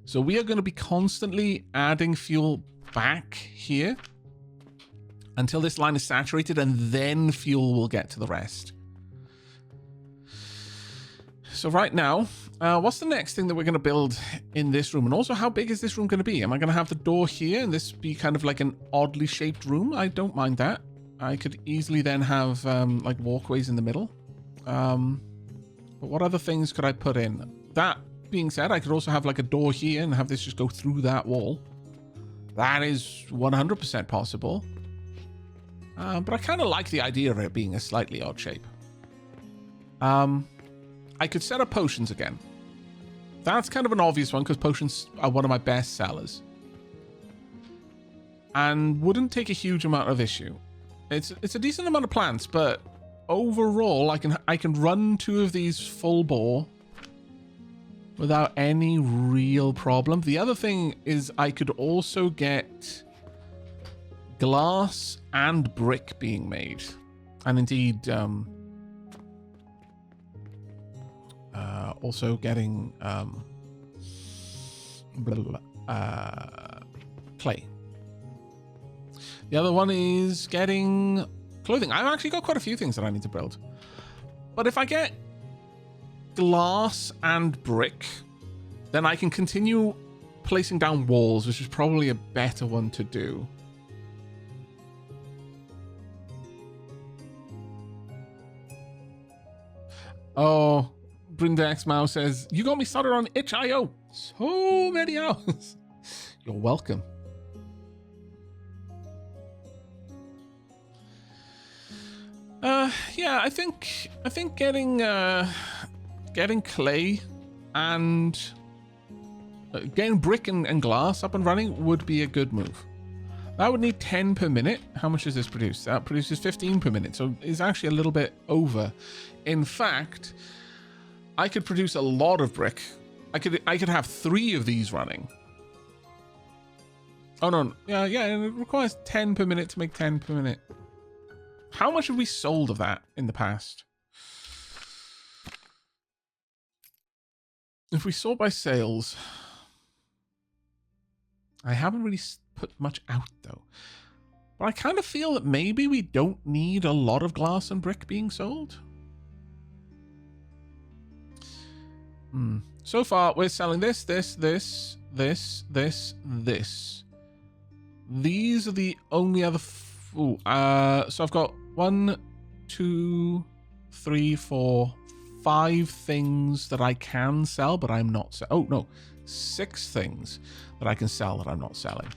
So we are going to be constantly adding fuel back here until this line is saturated, and then fuel will get to the rest. So right now, what's the next thing that we're going to build in this room? And also, how big is this room going to be? Am I going to have the door here and this be kind of like an oddly shaped room? I don't mind that. I could easily then have like walkways in the middle. But what other things could I put in? That being said, I could also have like a door here and have this just go through that wall. That is 100% possible. But I kind of like the idea of it being a slightly odd shape. I could set up potions again. That's kind of an obvious one because potions are one of my best sellers. And wouldn't take a huge amount of issue. It's a decent amount of plants, but overall I can run 2 of these full bore without any real problem. The other thing is I could also get glass and brick being made. And indeed, also getting clay. The other one is getting clothing. I've actually got quite a few things that I need to build. But if I get glass and brick, then I can continue placing down walls, which is probably a better one to do. Oh, Brindex Mouse says, you got me started on itch.io. So many hours. You're welcome. Yeah, I think getting clay and getting brick and glass up and running would be a good move. That would need 10 per minute. How much does this produce? That produces 15 per minute, so it's actually a little bit over. In fact, I could produce a lot of brick. I could have 3 of these running. Oh no, yeah, it requires 10 per minute to make 10 per minute. How much have we sold of that in the past? If we sort by sales, I haven't really put much out though. But I kind of feel that maybe we don't need a lot of glass and brick being sold. So far, we're selling this. These are the only other... so I've got 1, 2, 3, 4, 5 things that I can sell, but I'm not... Oh, no. 6 things that I can sell that I'm not selling.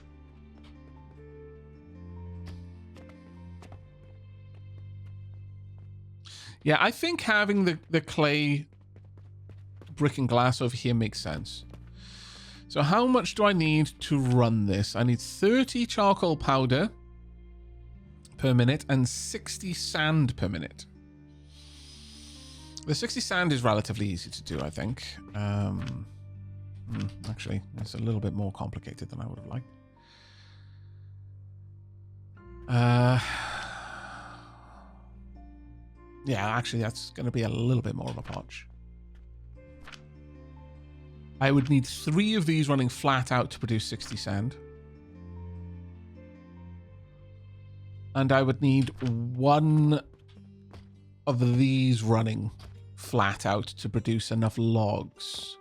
Yeah, I think having the clay, brick and glass over here makes sense. So how much do I need to run this? I need 30 charcoal powder per minute and 60 sand per minute. The 60 sand is relatively easy to do, I think. Actually, it's a little bit more complicated than I would have liked. Yeah, actually, that's going to be a little bit more of a potch. I would need 3 of these running flat out to produce 60 sand. And I would need 1 of these running flat out to produce enough logs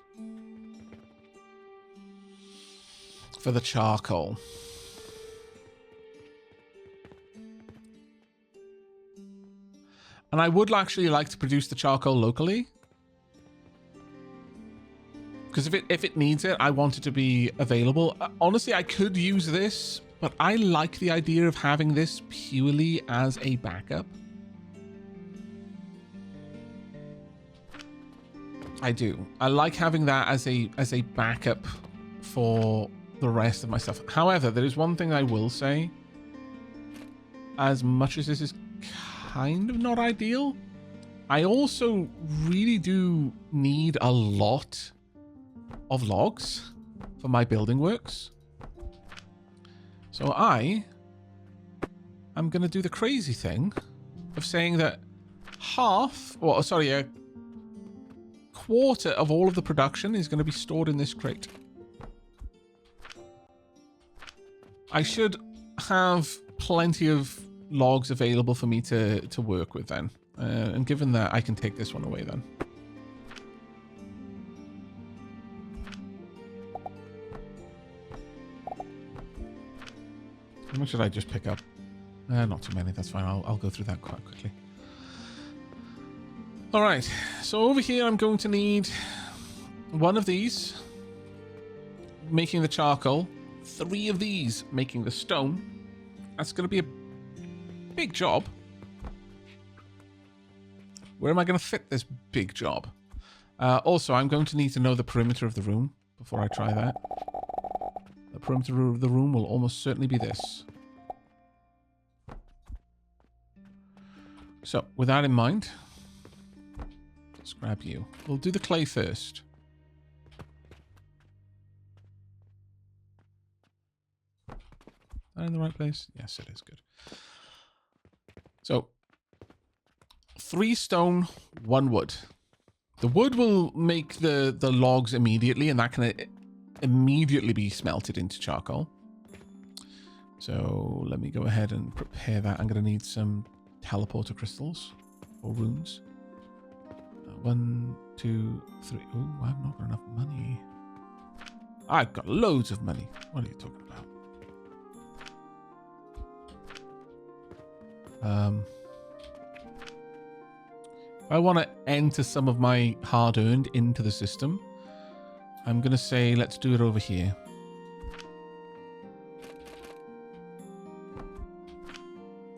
for the charcoal. And I would actually like to produce the charcoal locally. Because if it needs it, I want it to be available. Honestly, I could use this, but I like the idea of having this purely as a backup. I do. I like having that as a backup for the rest of my stuff. However, there is one thing I will say. As much as this is kind of not ideal, I also really do need a lot of logs for my building works. So I am going to do the crazy thing of saying that a quarter of all of the production is going to be stored in this crate. I should have plenty of logs available for me to work with then. And given that, I can take this one away then. How much should I just pick up? Not too many, that's fine. I'll go through that quite quickly. All right, so over here I'm going to need 1 of these, making the charcoal, 3 of these, making the stone. That's going to be a big job. Where am I going to fit this big job? Also, I'm going to need to know the perimeter of the room before I try that. The perimeter of the room will almost certainly be this. So, with that in mind, let's grab you. We'll do the clay first. Is that in the right place? Yes, it is. Good. So, 3 stone, 1 wood. The wood will make the logs immediately, and that can immediately be smelted into charcoal. So let me go ahead and prepare that. I'm going to need some teleporter crystals or runes. 1, 2, 3. Oh, I've not got enough money. I've got loads of money. What are you talking about? If I want to enter some of my hard-earned into the system, I'm going to say, let's do it over here.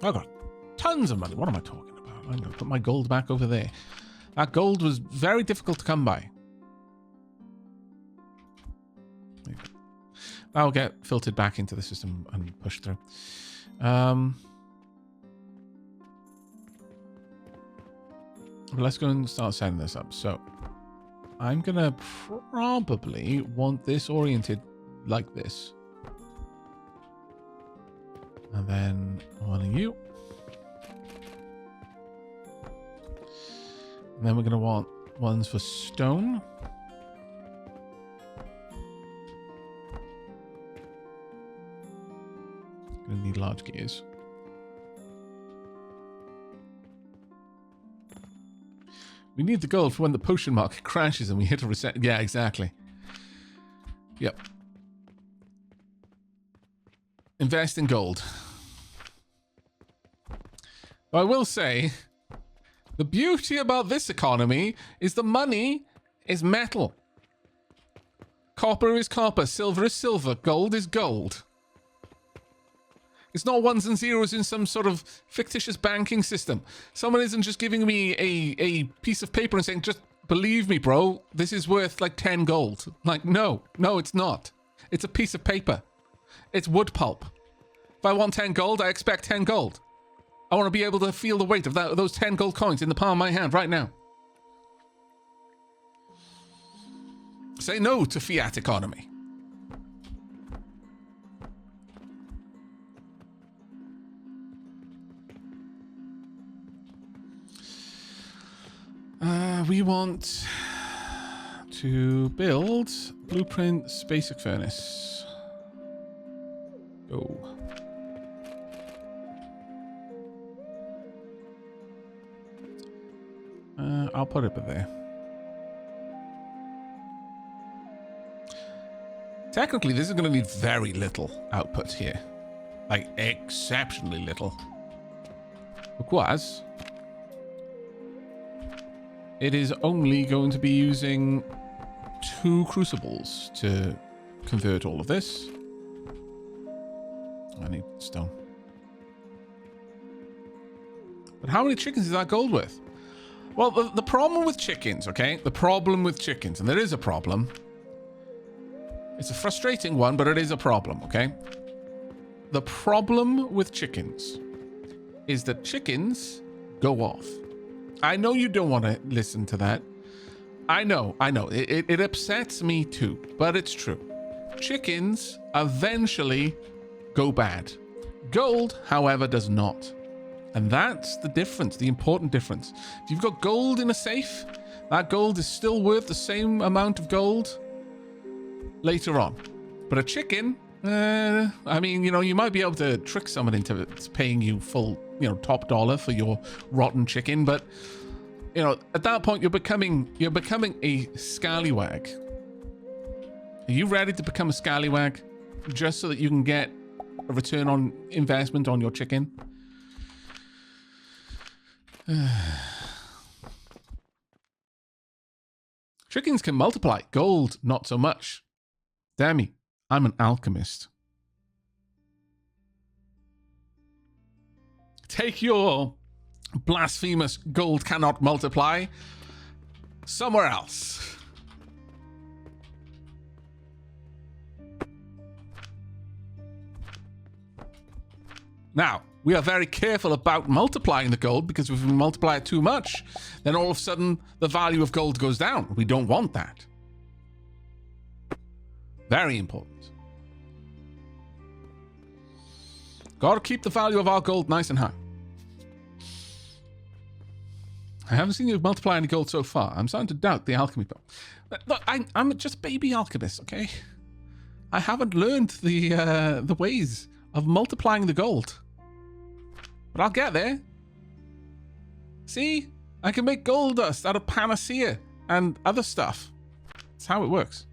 I've got tons of money. What am I talking about? I'm going to put my gold back over there. That gold was very difficult to come by. That'll get filtered back into the system and pushed through. Let's go and start setting this up. So I'm going to probably want this oriented like this. And then one of you. And then we're going to want ones for stone. Going to need large gears. We need the gold for when the potion market crashes and we hit a reset. Yeah, exactly. Yep. Invest in gold. But I will say, the beauty about this economy is the money is metal. Copper is copper, silver is silver, gold is gold. It's not ones and zeros in some sort of fictitious banking system. Someone isn't just giving me a piece of paper and saying, just believe me, bro, this is worth like 10 gold. Like, no, it's not. It's a piece of paper. It's wood pulp. If I want 10 gold, I expect 10 gold. I want to be able to feel the weight of those 10 gold coins in the palm of my hand right now. Say no to fiat economy. We want to build blueprint basic furnace. Go. I'll put it there. Technically, this is going to need very little output here. Like, exceptionally little. Because it is only going to be using 2 crucibles to convert all of this. I need stone. But how many chickens is that gold worth? Well, the problem with chickens, okay? The problem with chickens, and there is a problem. It's a frustrating one, but it is a problem, okay? The problem with chickens is that chickens go off. I know you don't want to listen to that. I know. It upsets me too, but it's true. Chickens eventually go bad. Gold, however, does not. And that's the difference, the important difference. If you've got gold in a safe, that gold is still worth the same amount of gold later on. But a chicken, I mean, you might be able to trick someone into paying you full, top dollar for your rotten chicken, but at that point you're becoming a scallywag. Are you ready to become a scallywag just so that you can get a return on investment on your chicken? Chickens can multiply. Gold, not so much. Damn me, I'm an alchemist. Take your blasphemous gold cannot multiply. somewhere else. Now, we are very careful about multiplying the gold, because if we multiply it too much, then all of a sudden the value of gold goes down. We don't want that. Very important. Got to keep the value of our gold nice and high. I haven't seen you multiply any gold so far. I'm starting to doubt the alchemy. Look, I'm just a baby alchemist, okay? I haven't learned the ways of multiplying the gold. But I'll get there. See? I can make gold dust out of panacea and other stuff. That's how it works.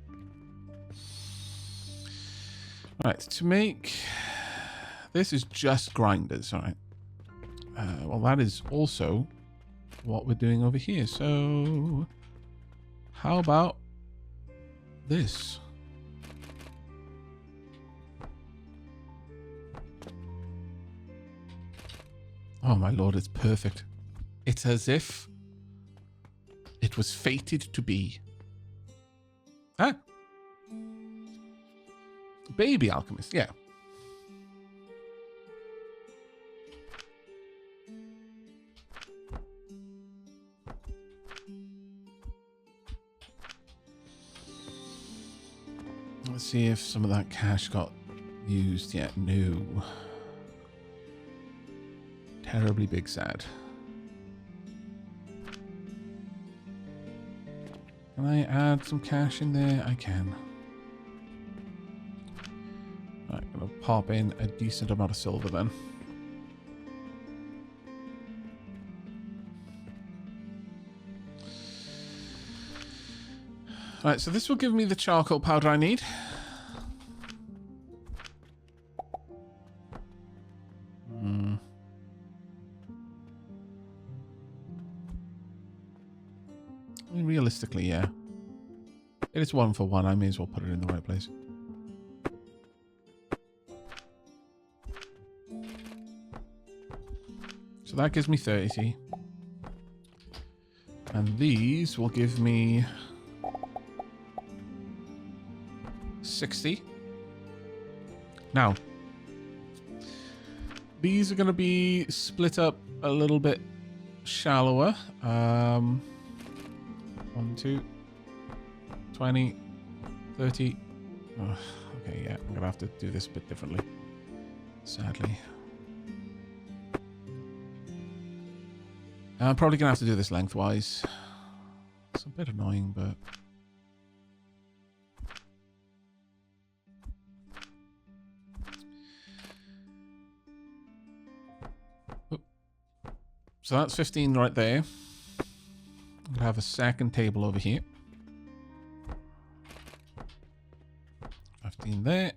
Right, to make... This is just grinders, all right. Well, that is also what we're doing over here. So, how about this? Oh my lord, it's perfect. It's as if it was fated to be. Huh? Baby alchemist, yeah. Let's see if some of that cash got used yet. No. Terribly big sad. Can I add some cash in there? I can. Right, I'm gonna pop in a decent amount of silver then. Right, so this will give me the charcoal powder I need. I mean, realistically, yeah. It is 1 for 1. I may as well put it in the right place. So that gives me 30. And these will give me 60. Now, these are going to be split up a little bit shallower. 1, 2, 20, 30. Oh, okay, yeah, I'm going to have to do this a bit differently, sadly. I'm probably going to have to do this lengthwise. It's a bit annoying, but... So that's 15 right there. I'm going to have a second table over here. 15 there.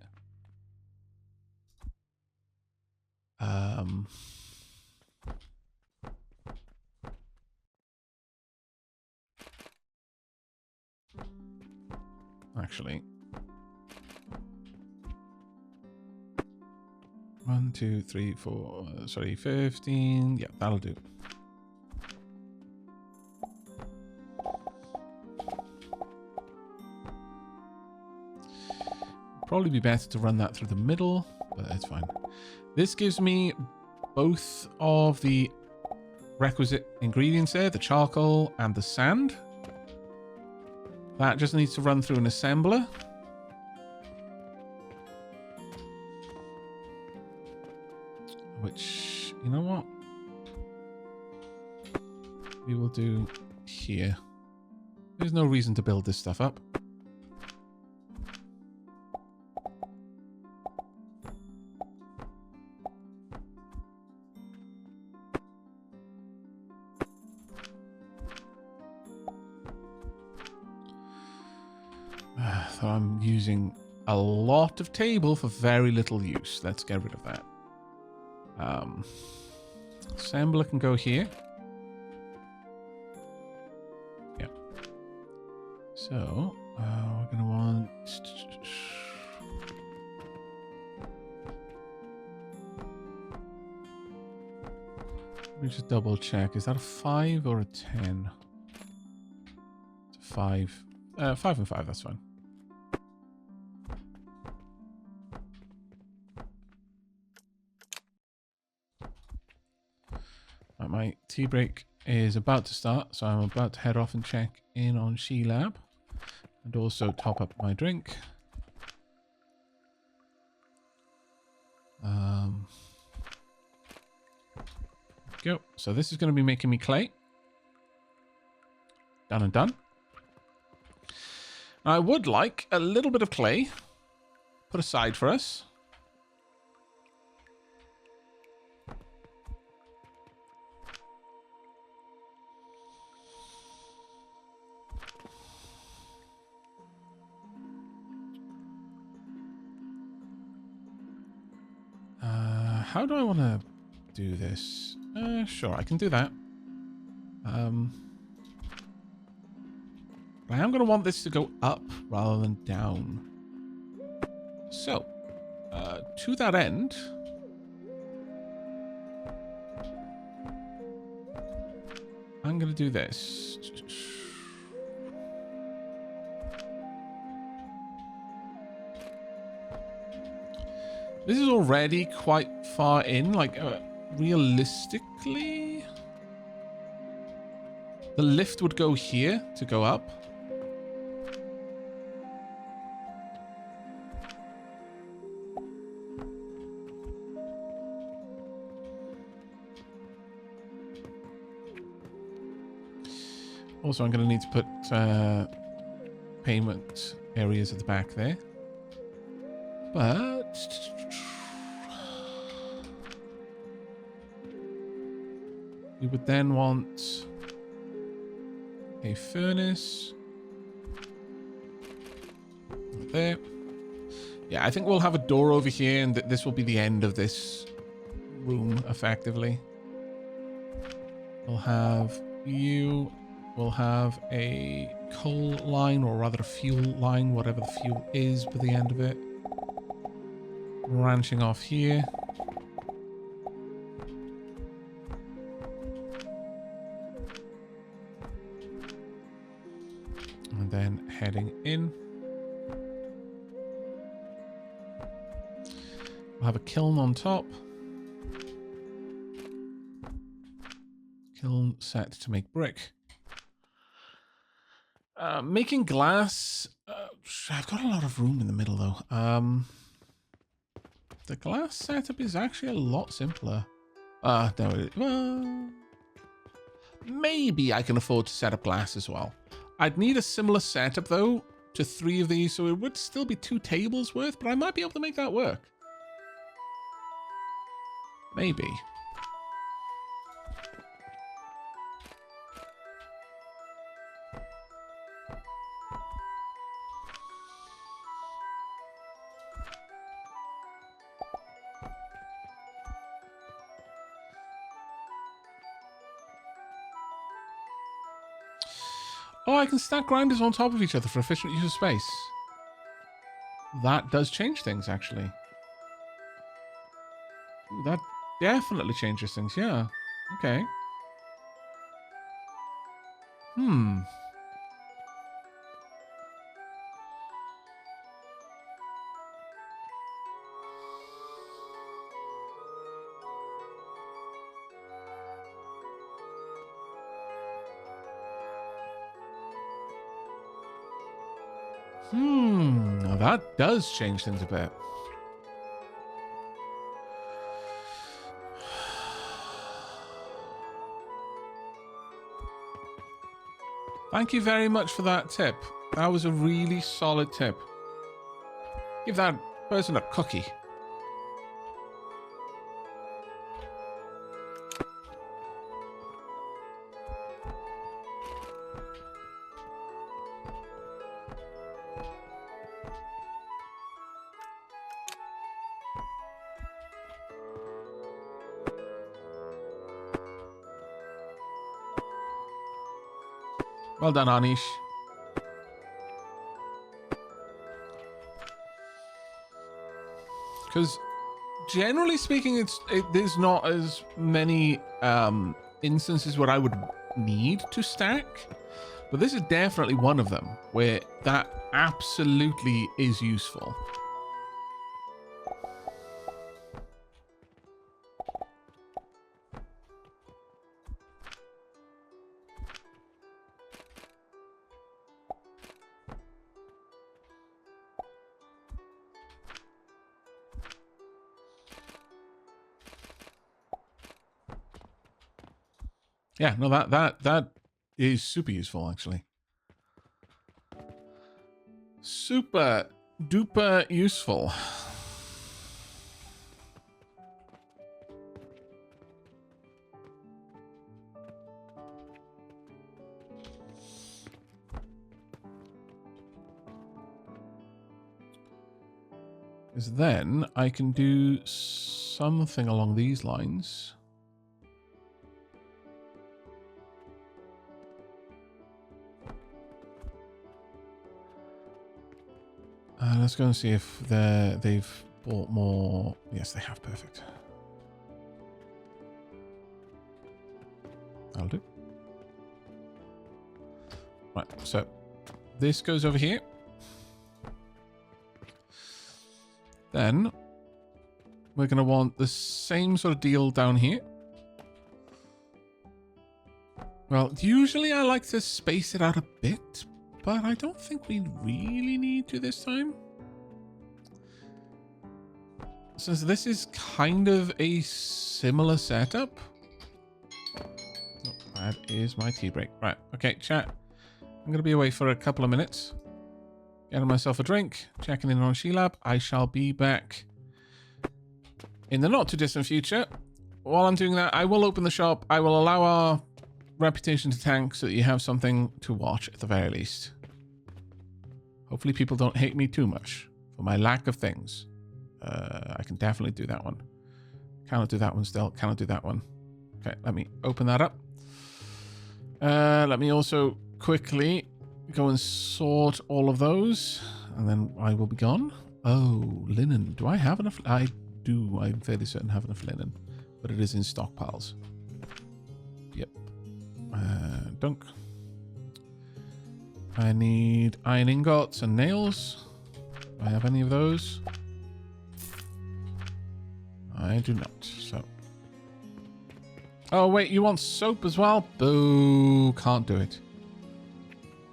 Actually. 1, 2, 3, 4, sorry, 15. Yeah, that'll do. Probably be better to run that through the middle, but that's fine. This gives me both of the requisite ingredients there, the charcoal and the sand. That just needs to run through an assembler. Which, you know what? We will do here. There's no reason to build this stuff up. So I'm using a lot of table for very little use. Let's get rid of that. Assembler can go here. Yeah. So we're going to want... Let me just double check. Is that a 5 or a 10? 5. 5 and 5, that's fine. Right, my tea break is about to start, so I'm about to head off and check in on She Lab and also top up my drink. Go. So this is going to be making me clay. Done and done. I would like a little bit of clay put aside for us. How do I want to do this? Sure, I can do that. But I am going to want this to go up rather than down. So, to that end, I'm going to do this. This is already quite far in, like, realistically, the lift would go here to go up. Also, I'm going to need to put payment areas at the back there. But we would then want a furnace right there. Yeah, I think we'll have a door over here, and this will be the end of this room, effectively. We'll have you. We'll have a coal line, or rather a fuel line, whatever the fuel is by the end of it. Branching off here. And then heading in. We'll have a kiln on top. Kiln set to make brick. Making glass. I've got a lot of room in the middle, though. The glass setup is actually a lot simpler. No, well, maybe I can afford to set up glass as well. I'd need a similar setup, though, to 3 of these, so it would still be 2 tables worth, but I might be able to make that work. Maybe. Oh, I can stack grinders on top of each other for efficient use of space. That does change things, actually. Ooh, that definitely changes things, yeah. Okay. Now that does change things a bit. Thank you very much for that tip. That was a really solid tip. Give that person a cookie. Well done, Anish. Because generally speaking, there's not as many instances where I would need to stack. But this is definitely one of them where that absolutely is useful. Yeah, no, that is super useful, actually. Super duper useful. Because then I can do something along these lines. Let's go and see if they've bought more. Yes, they have. Perfect. That'll do. Right, so this goes over here. Then we're going to want the same sort of deal down here. Well, usually I like to space it out a bit, but I don't think we really need to this time. Since this is kind of a similar setup. Oh, that is my tea break. Right, okay, chat. I'm going to be away for a couple of minutes. Getting myself a drink, checking in on Sheelab. I shall be back in the not too distant future. While I'm doing that, I will open the shop. I will allow our reputation to tank so that you have something to watch at the very least. Hopefully people don't hate me too much for my lack of things. I can definitely do that one. Cannot do that one still. Cannot do that one. Okay, let me open that up. Let me also quickly go and sort all of those, and then I will be gone. Oh, linen. Do I have enough? I do. I'm fairly certain I have enough linen, but it is in stockpiles. Yep. Dunk. I need iron ingots and nails. Do I have any of those? I do not, so. Oh, wait, you want soap as well? Boo, can't do it.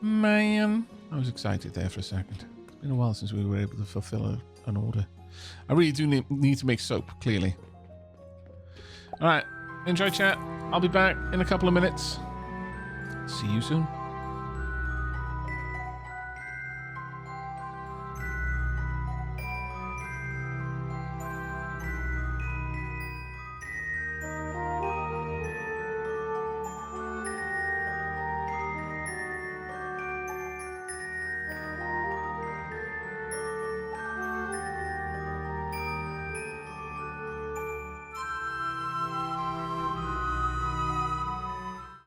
Man, I was excited there for a second. It's been a while since we were able to fulfill an order. I really do need to make soap, clearly. All right, enjoy chat. I'll be back in a couple of minutes. See you soon.